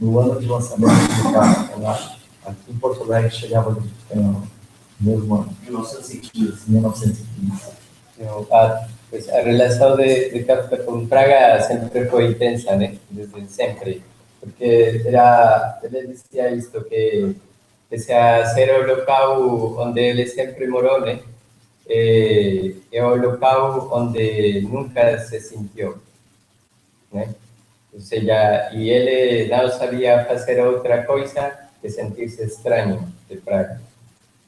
No ano de lançamento do Kafka, eu acho. Aqui em Porto Alegre chegava a gripe espanhola, no mesmo ano. 1915. Pues a relación de Kafka con Praga siempre fue intensa, ¿no? Desde siempre, porque él decía esto, que pese a ser o local donde él siempre moró, ¿no? Es un local donde nunca se sintió, ¿no? O sea, y él no sabía hacer otra cosa que sentirse extraño de Praga.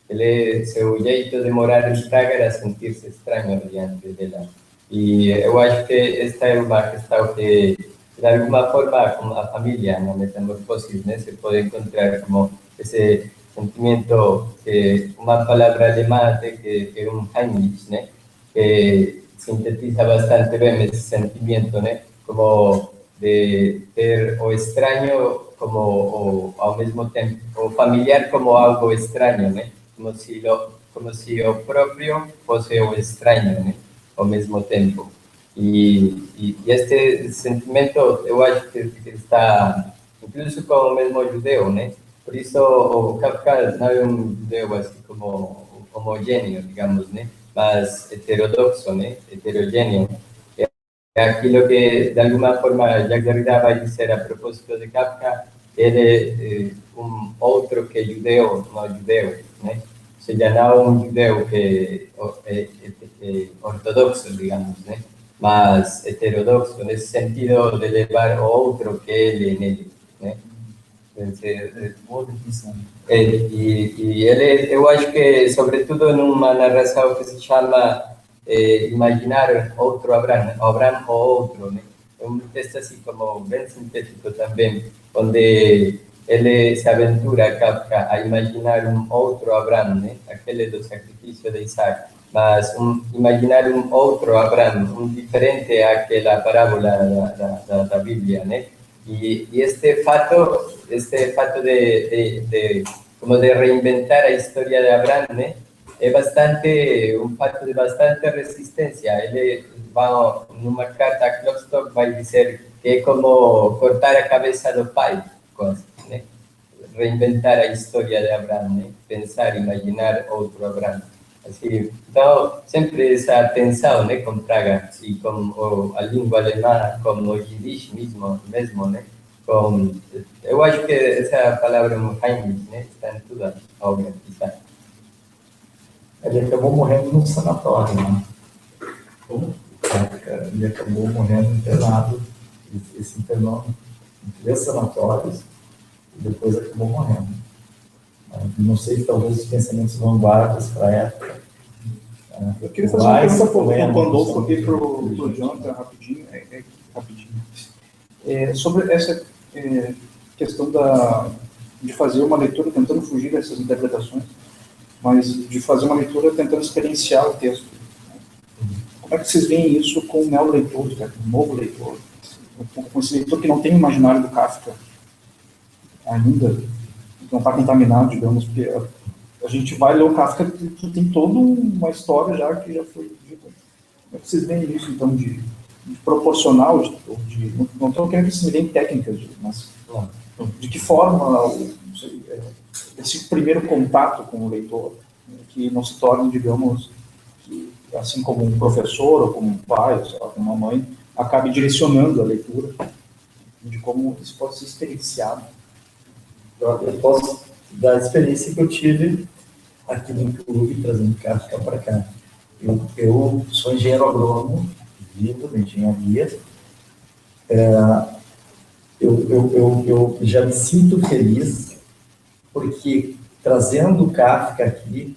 Seu jeito de morar em Praga era sentir-se estranho diante dela. E eu acho que esta é uma questão que, de alguma forma, com a família, na metamorfose, né, se pode encontrar como esse sentimento, que uma palavra alemã que é Heimlich, né, que sintetiza bastante bem esse sentimento, né, como de ter o estranho como ao mesmo tempo, o familiar como algo estranho, né? Como se o próprio fosse o estranho, né? Ao mesmo tempo. E este sentimento, eu acho que está incluso com o mesmo judeu, né? Por isso, o Kafka não é um judeu assim como homogêneo, digamos, né? más heterodoxo, né? Heterogêneo. É aquilo que, de alguma forma, Jacques Derrida vai dizer a propósito de Kafka, ele é outro que judeu, não judeu, né? Ou seja, não judeu que é ortodoxo, digamos, né? Mas heterodoxo, nesse sentido de levar outro que ele nele, né? E ele, eu acho que, sobretudo, numa narração que se chama Imaginar Outro Abraham ou Outro, né? É um texto assim como bem sintético também, onde ele se aventura, Kafka, a imaginar outro Abraham, né? Aquele do sacrifício de Isaac, mas imaginar outro Abraham, diferente àquela parábola da Bíblia, né? E este fato como de reinventar a história de Abraham, né? É um fato de bastante resistência. Ele vai, numa carta a Klopstock, vai dizer que é como cortar a cabeça do pai, quase, né? Reinventar a história de Abraham, né? Pensar, imaginar outro Abraham. Assim, então, sempre essa tensão, né, com Praga, e com a língua alemã, com o Yiddish mesmo, né? Eu acho que essa palavra Heimlich, né, está em toda a obra, quizá. Ele acabou morrendo num sanatório, né? Como? Ele acabou morrendo internado, ele se internou em 3 sanatórios e depois acabou morrendo. Não sei, talvez os pensamentos vanguardas para a época. Eu queria fazer uma pergunta para o Pandolfo aqui, para o Jonathan, rapidinho. Sobre essa questão de fazer uma leitura tentando fugir dessas interpretações, mas de fazer uma leitura tentando experienciar o texto. Como é que vocês veem isso com o neo-leitor, com o novo leitor? Com esse leitor que não tem o imaginário do Kafka ainda, que não está contaminado, digamos, porque a gente vai ler o Kafka que tem toda uma história já que já foi dita. Como é que vocês veem isso, então, de proporcional, não estou querendo que vocês me deem técnicas, mas de que forma esse primeiro contato com o leitor, que não se torne, digamos, que, assim como um professor, ou como um pai, ou sei lá, como uma mãe, acabe direcionando a leitura, de como isso pode ser experienciado. Eu posso dar a experiência que eu tive aqui no clube, trazendo Kafka para cá. Eu sou engenheiro agrônomo, vivo de engenharia. Eu já me sinto feliz, porque trazendo o Kafka aqui,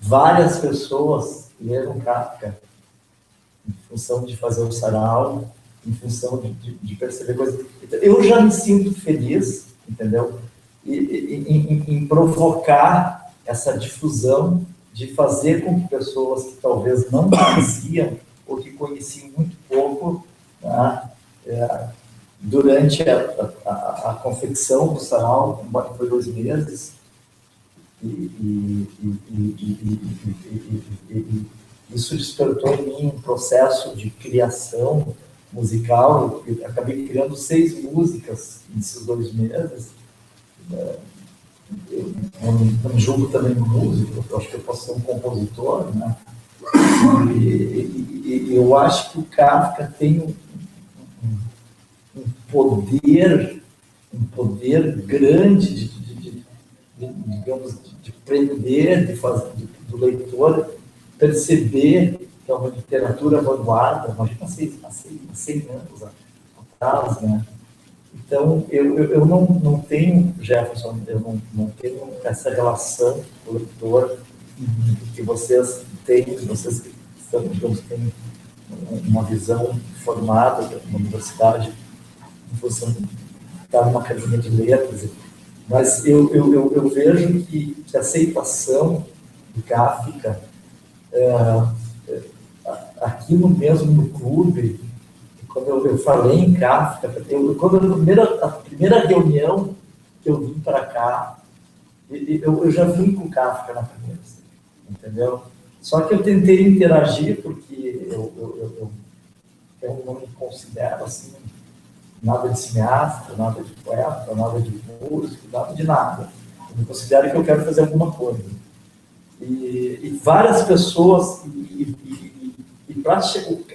várias pessoas leram Kafka em função de fazer o sarau, em função de perceber coisas. Eu já me sinto feliz, entendeu? Em provocar essa difusão, de fazer com que pessoas que talvez não conheciam, ou que conheciam muito pouco, né, durante a confecção do sarau, embora foi 2 meses, isso despertou em mim um processo de criação musical. Eu acabei criando 6 músicas nesses 2 meses. Eu não me julgo também músico, eu acho que eu posso ser um compositor, né? E eu acho que o Kafka tem um poder grande digamos, de prender, de fazer, do leitor perceber que é uma literatura vanguarda, imagina 100 anos atrás, né? Então, eu não tenho, Jefferson, eu não tenho essa relação com o leitor que vocês têm, vocês que estão, digamos, têm uma visão formada na universidade, em função de estar numa academia de letras. Mas eu vejo que a aceitação do Kafka, aqui mesmo no clube, quando eu falei em Kafka, a primeira reunião que eu vim para cá, eu já vim com Kafka na cabeça, entendeu? Só que eu tentei interagir, porque eu não me considero assim, nada de cineasta, nada de poeta, nada de músico, nada de nada. Eu me considero que eu quero fazer alguma coisa. E várias pessoas, e para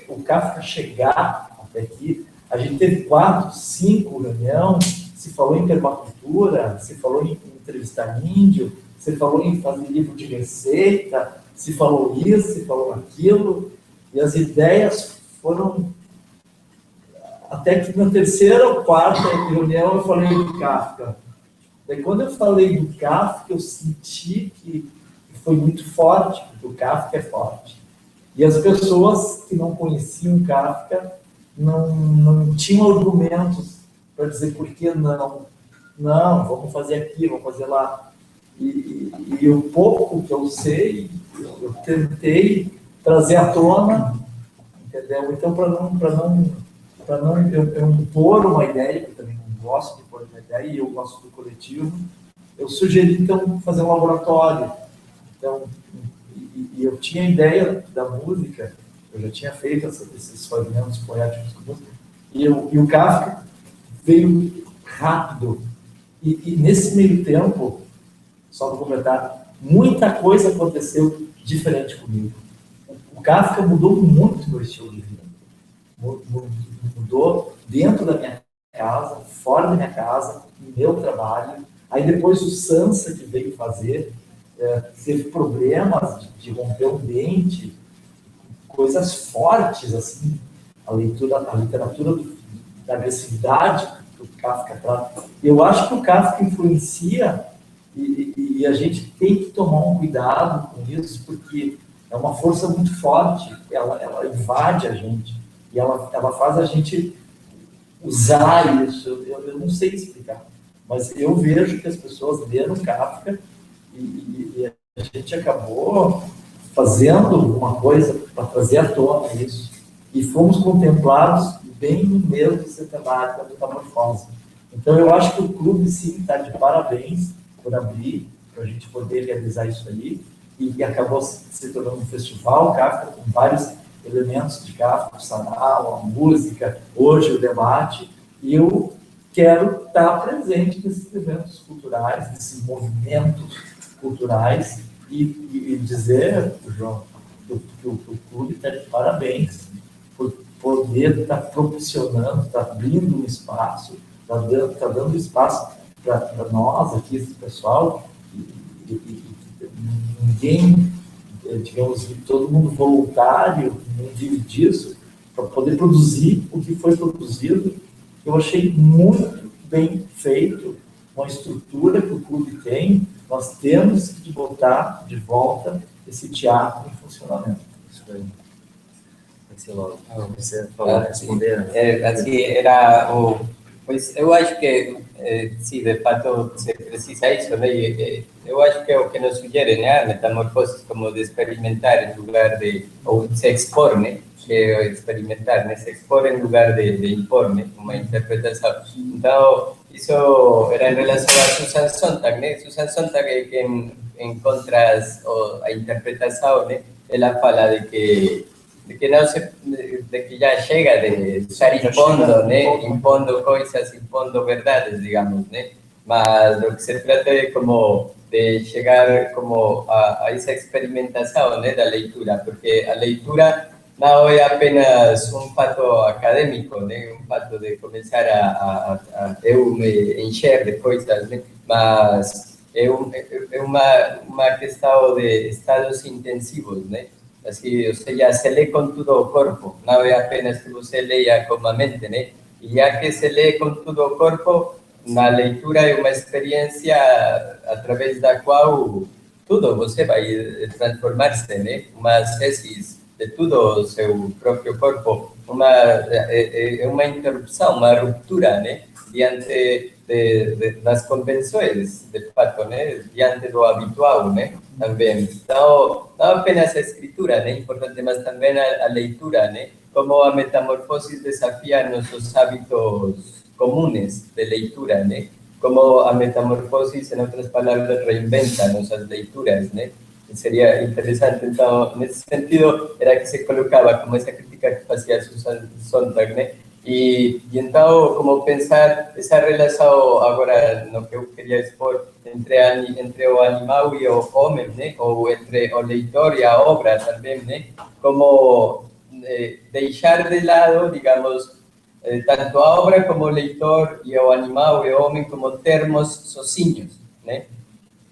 o Kafka chegar até aqui, a gente teve 4, 5 reuniões, se falou em permacultura, se falou em entrevistar índio, se falou em fazer livro de receita, se falou isso, se falou aquilo, e as ideias foram... Até que na terceira ou quarta reunião eu falei do Kafka. Daí quando eu falei do Kafka, eu senti que foi muito forte, porque o Kafka é forte. E as pessoas que não conheciam o Kafka não tinham argumentos para dizer por que não. Não, vamos fazer aqui, vamos fazer lá. E o pouco que eu sei, eu tentei trazer à tona, entendeu? Então, para não impor uma ideia, porque eu também não gosto de impor uma ideia, e eu gosto do coletivo, eu sugeri, então, fazer um laboratório. Então, e eu tinha a ideia da música, eu já tinha feito esses fragmentos poéticos com música, e o Kafka veio rápido. E nesse meio tempo, só para completar, muita coisa aconteceu diferente comigo. O Kafka mudou muito meu estilo de vida. Mudou dentro da minha casa, fora da minha casa, no meu trabalho. Aí depois o Sansa que veio fazer, teve problemas de romper um dente, coisas fortes, assim, a literatura da agressividade que o Kafka trata. Eu acho que o Kafka influencia e a gente tem que tomar um cuidado com isso, porque é uma força muito forte, ela invade a gente, e ela faz a gente usar isso. Eu não sei explicar, mas eu vejo que as pessoas leram Kafka e a gente acabou fazendo alguma coisa para trazer à tona isso. E fomos contemplados bem no mesmo centenário da metamorfose. Então, eu acho que o clube, sim, está de parabéns por abrir, para a gente poder realizar isso aí. E acabou se tornando um festival Kafka, com vários elementos de Kafka, o sarau, a música, hoje o debate. E eu quero estar presente nesses eventos culturais, nesses movimentos culturais, e dizer, João, que o clube está de parabéns por poder estar proporcionando, está abrindo um espaço, está dando espaço para nós aqui, esse pessoal, e ninguém, digamos, todo mundo voluntário, não vive disso, para poder produzir o que foi produzido. Eu achei muito bem feito, uma estrutura que o clube tem. Nós temos que botar de volta esse teatro em funcionamento. Isso daí. Você falou, responder. Assim, era pois eu acho que, sim, de fato, se precisa isso, né? Eu acho que é o que nos sugere, né? A metamorfose como de experimentar em lugar de, ou se expor, né? Que experimentar, né? Se expor em lugar de impor, né? Uma interpretação. Então, isso era em relação a Susan Sontag, né? Susan Sontag é quem encontra a interpretação, né? Ela fala de que ya llega de estar impondo, ¿no? Impondo cosas, impondo verdades, digamos, ¿no? Mas lo que se trata es como de llegar como a esa experimentación, ¿no? Da leitura, porque a leitura no es apenas un fato académico, ¿no? Un fato de comenzar a eu me encher de cosas, ¿no? Mas es una cuestión de estados intensivos, ¿no? Así, o sea, se lee con todo o corpo, no es apenas que você leia com a mente, né? E já que se lê com todo o corpo, na leitura é uma experiência através da qual tudo você vai transformar-se, né? Uma tesis de todo o seu próprio corpo, é uma interrupção, uma ruptura, né? Diante das convenções, de fato, né? Diante do habitual, né? Também. Então, não apenas a escritura, né? Importante, mas também a leitura, né? Como a metamorfose desafia nossos hábitos comunes de leitura, né? Como a metamorfose, em outras palavras, reinventa nossas leituras, né? Seria interessante, então, nesse sentido, era que se colocava como essa crítica que fazia Susan Sontag, né? Então, como pensar essa relação agora no que eu queria expor entre o animal e o homem, né? Ou entre o leitor e a obra também, né? Como deixar de lado, digamos, tanto a obra como o leitor e o animal e o homem como termos sozinhos, né?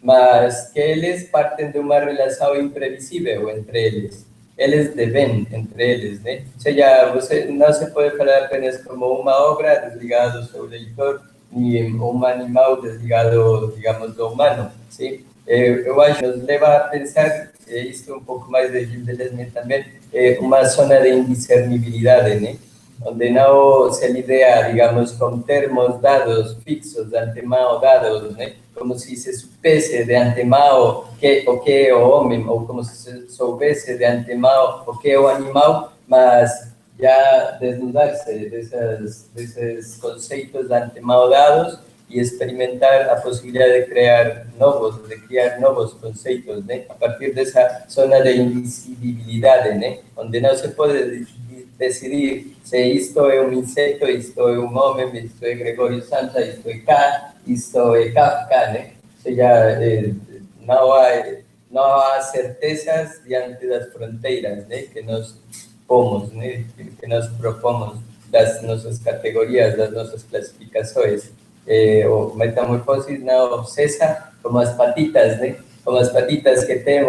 Mas que eles partem de uma relação imprevisível entre eles. Eles devem entre eles, né? Ou seja, você não se pode falar apenas como uma obra desligada do seu leitor, nem um animal desligado, digamos, do humano, sim? Eu acho que nos leva a pensar, isto um pouco mais de Gilles Deleuze também, uma zona de indiscernibilidade, né? Onde não se lida, digamos, com termos dados, fixos, de antemão dados, né? Como se se soubesse de antemão o que é o homem, ou como se se soubesse de antemão o que é o animal, mas já desnudar-se desses conceitos de antemão dados e experimentar a possibilidade de criar novos conceitos, né? A partir dessa zona de invisibilidade, né? Onde não se pode decidir se isto é um inseto, isto é um homem, isto é Gregório Samsa, isto é K, isto é Kafka, né? Ou seja, não há certezas diante das fronteiras, né? Que nós pomos, né? Que nós propomos das nossas categorias, das nossas classificações. O Metamorfose não cessa como as patitas, né? Como as patitas que tem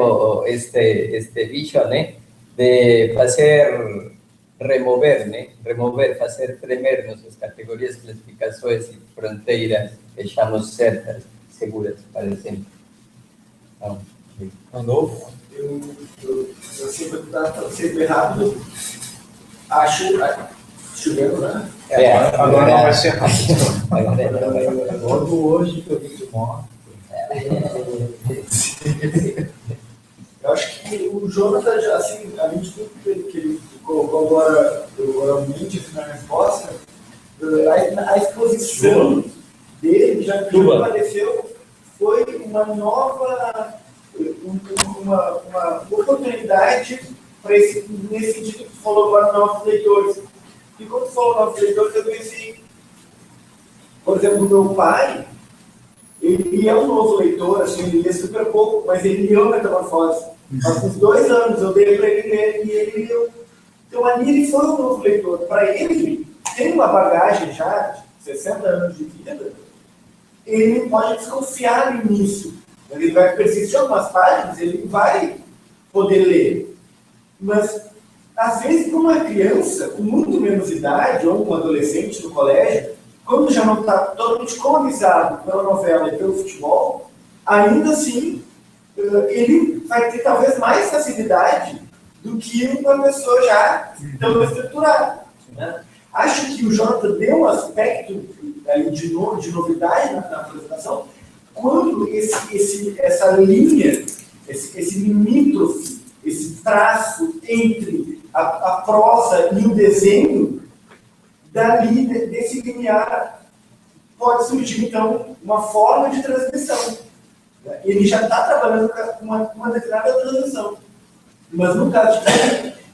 este bicho, né? De fazer remover, né? Remover, fazer tremer nossas categorias, classificações e fronteiras que achamos certas, seguras para sempre. Então, Andolfo? Eu sempre rápido. Acho chovendo, né? Agora não vai ser rápido. Logo hoje que eu vi de moto. Eu acho que o Jonathan, já, assim, além de tudo que ele colocou agora, oralmente, assim, na resposta, a exposição dele já apareceu, foi uma nova, uma oportunidade para nesse sentido que tu falou agora, novos leitores. E quando tu falou novos leitores, eu pensei, por exemplo, o meu pai, ele é um novo leitor, assim, ele lê super pouco, mas ele leu Metamorfose. Há uns 2 anos eu dei para ele ler e ele leu. Então ali ele foi um novo leitor. Para ele, tem uma bagagem já de 60 anos de vida, ele pode desconfiar no início. Ele vai persistir algumas páginas, ele vai poder ler. Mas, às vezes, para uma criança com muito menos idade, ou um adolescente no colégio, quando já não está totalmente colonizado pela novela e pelo futebol, ainda assim, ele vai ter talvez mais facilidade do que uma pessoa já tão estruturada. Né? Acho que o Jonathan deu um aspecto ali, de novidade na apresentação, quando essa linha, esse limítrofe, esse traço entre a prosa e o desenho, dali, desse limiar, pode surgir, então, uma forma de transmissão. Ele já está trabalhando com uma determinada transmissão. Mas no caso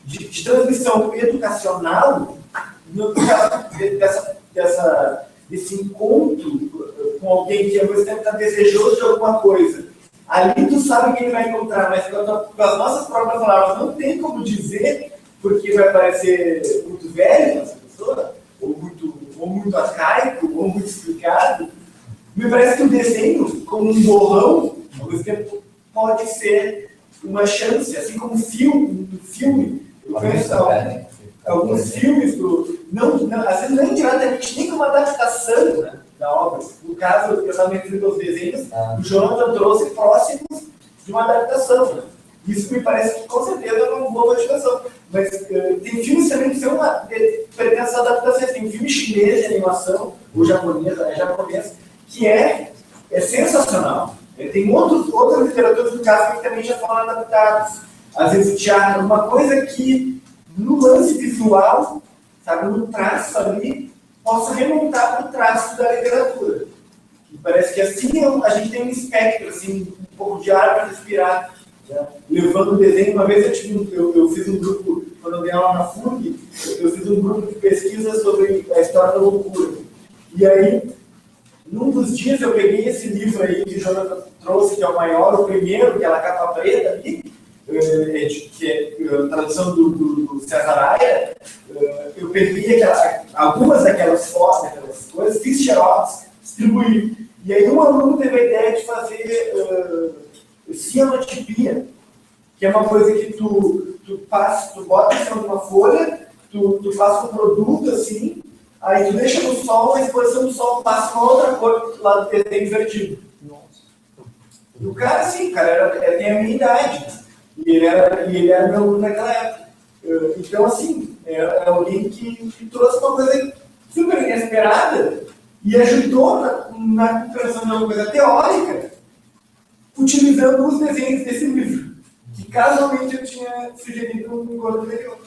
de transmissão educacional, no caso desse encontro com alguém que ao mesmo tempo está desejoso de alguma coisa, ali tu sabe que ele vai encontrar, mas com as nossas próprias palavras não tem como dizer, porque vai parecer muito velho essa pessoa, ou muito arcaico, ou muito explicado. Me parece que o desenho, como um bolão, ao mesmo tempo, pode ser uma chance, assim como um filme. Eu penso alguns filmes, às vezes nem diretamente, nem como adaptação, né, da obra. No caso, eu estava referindo aos desenhos, o Jonathan trouxe próximos de uma adaptação. Né? Isso me parece que, com certeza, é uma boa motivação. Mas tem filmes também que são pretensas adaptações. Tem um filme chinês de animação, ou japonês, que é sensacional. Tem outras literaturas do caso que também já foram adaptadas. Às vezes, teatro, uma coisa que, no lance visual, sabe, no traço ali, possa remontar para o traço da literatura. E parece que assim a gente tem um espectro, assim, um pouco de ar para respirar, levando o desenho. Uma vez eu fiz um grupo, quando eu dei aula na FURG, eu fiz um grupo de pesquisa sobre a história da loucura. E aí, num dos dias eu peguei esse livro aí que o Jonathan trouxe, que é o maior, o primeiro, aquela capa preta ali, que é a tradução do César Aia. Eu peguei algumas daquelas fotos, aquelas coisas, fiz xerox, distribuí. E aí um aluno teve a ideia de fazer cianotipia, que é uma coisa que tu bota em cima de uma folha, tu faz um produto assim, aí tu deixa no sol, a exposição do sol passa uma outra cor lá do desenho invertido. E o cara, assim, tem a minha idade, e ele era meu aluno naquela época. Então, assim, é alguém que trouxe uma coisa super inesperada e ajudou na compreensão de uma coisa teórica, utilizando os desenhos desse livro. E casualmente eu tinha sugerido um encontro anterior.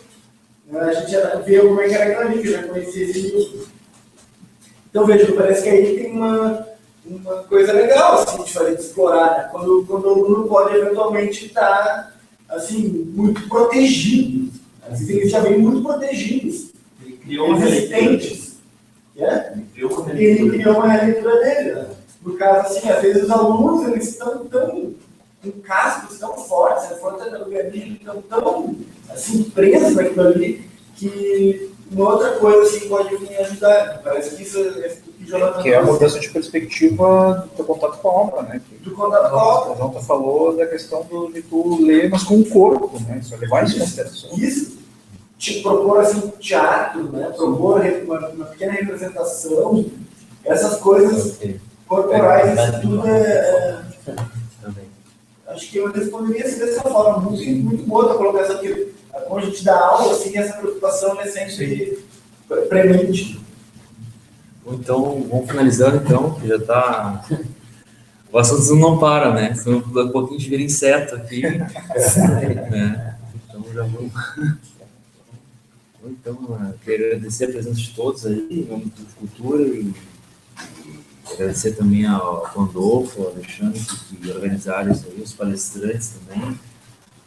A gente já viu como é que era aquela ali, que eu já conhecia esse livro. Então, veja, parece que aí tem uma coisa legal assim, de fazer, de explorar, né? Quando o aluno pode eventualmente estar assim, muito protegido. Às vezes eles já vêm muito protegidos, resistentes. Ele criou uma releitura dele. Né? No caso, assim, às vezes os alunos eles estão tão com cascos tão fortes, a força do organismo tão assim, presos naquilo ali, que uma outra coisa assim, pode me ajudar. Parece que isso é o que o Jonathan que é a mudança de perspectiva do contato com a obra, né? Do contato com a obra. O Jonathan falou da questão de tu ler, mas com o corpo, né? Isso levar isso em consideração. Isso. Te propor assim, teatro, né? Propor uma pequena representação, essas coisas corporais, isso tudo acho que eu responderia assim dessa forma, muito boa da colocação, porque quando a gente dá aula, assim, essa preocupação é sempre premente. Então, vamos finalizando, então, que já está... O assunto não para, né? Senão um pouquinho de vira inseto aqui. Né? Então, já vamos... Então, quero agradecer a presença de todos aí, em nome do Cultura, e agradecer também ao Pandolfo, ao Alexandre, que organizaram isso aí, os palestrantes também.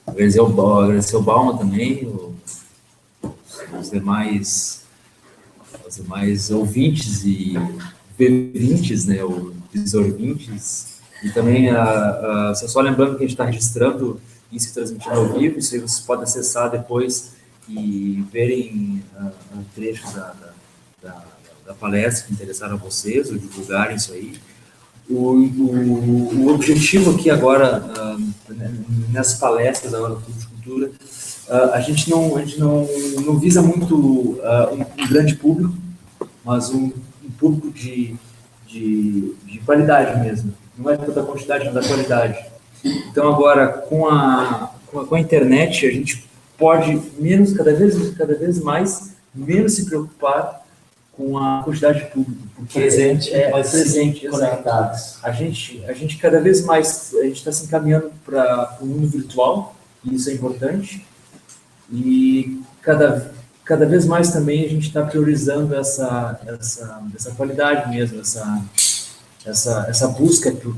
Agradecer o Balma também, os demais ouvintes e ouvintes, né, os ouvintes. E também, só lembrando que a gente está registrando isso e transmitindo ao vivo, isso aí vocês podem acessar depois e verem trechos da palestra que interessaram a vocês, ou divulgarem isso aí. O objetivo aqui agora, nessas palestras agora de cultura, a gente não visa muito um grande público, mas um público de qualidade mesmo. Não é da quantidade, mas da qualidade. Então agora, com a internet, a gente pode cada vez mais menos se preocupar com a quantidade de público, porque presente, conectados. A gente cada vez mais está se encaminhando para o mundo virtual, e isso é importante, e cada vez mais também a gente está priorizando essa qualidade mesmo, essa busca por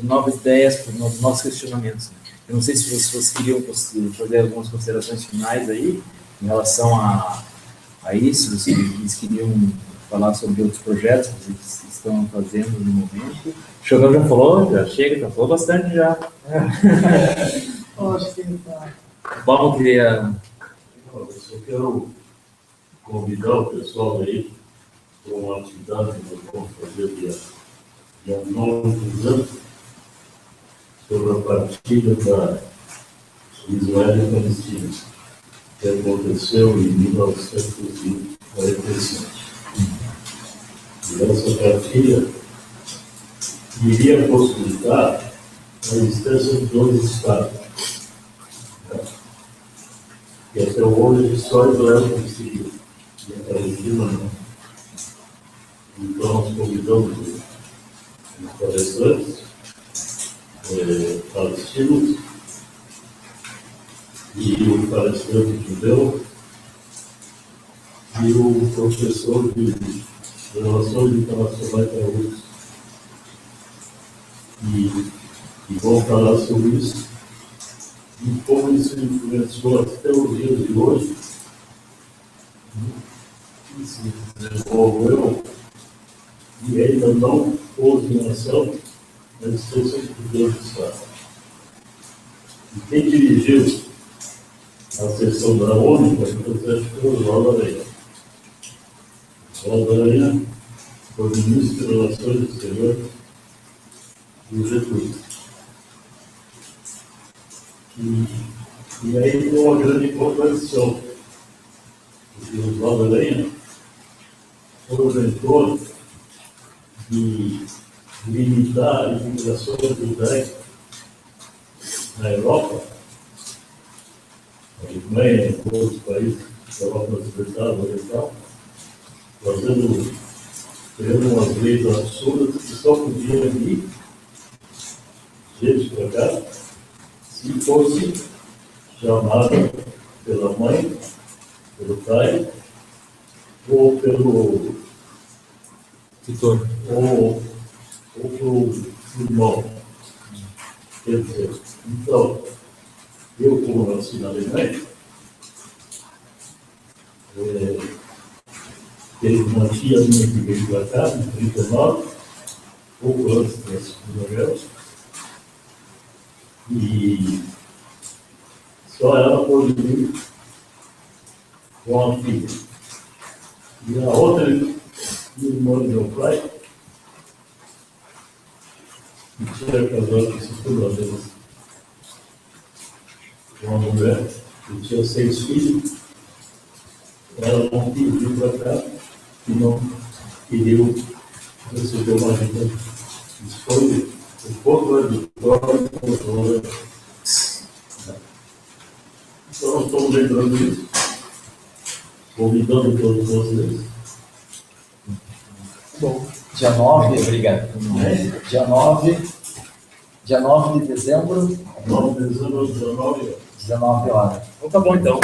novas ideias, por novos questionamentos. Eu não sei se vocês queriam fazer algumas considerações finais aí, em relação a isso, se eles queriam falar sobre outros projetos que vocês estão fazendo no momento. O Chogão já falou, já falou bastante já. Acho que ele está... Bom, queria... Eu só quero convidar o pessoal aí para uma atividade que nós vamos fazer dia 9 de anos, sobre a partilha da Israel e Palestina, que aconteceu em 1947. E essa partilha iria possibilitar a existência de dois estados. E até hoje a história do Israel Palestina, e a Palestina não. Então nós convidamos os palestrantes palestinos e o palestrante judeu e o professor de Relações Internacionais da USP. E vão falar sobre isso. e como isso influenciou até os dias de hoje, que se desenvolveu e ainda não pôs em ação na existência de Deus do Estado. E quem dirigiu a sessão da ONU foi o presidente Oswaldo Aranha. Oswaldo Aranha foi ministro de Relações Exteriores do Getúlio. E aí tem uma grande contradição, porque o Oswaldo Aranha foi o mentor de limitar a imigração judaica na Europa, na Alemanha, em todos os países da Europa Ocidental, Oriental, criando umas leis absurdas que só podiam vir gente para cá se fosse chamada pela mãe, pelo pai, ou pelo tutor, ou pelo irmão. Quer dizer, então, eu, como nasci na Alemanha, teve uma tia minha que veio para cá, em 1939, pouco antes da Segunda Guerra, e só ela pôde vir com a filha. E a outra irmã do meu pai, que tinha casado com segunda vez com uma mulher que tinha 6 filhos, ela não quis vir para cá e não queria receber uma ajuda. Isso foi um contraditório com o problema. Então, nós estamos lembrando disso, convidando todos vocês. Bom, dia 9, Obrigado. dia 9 de dezembro, 9 de dezembro, 19 horas. 19 horas. Então tá bom, então.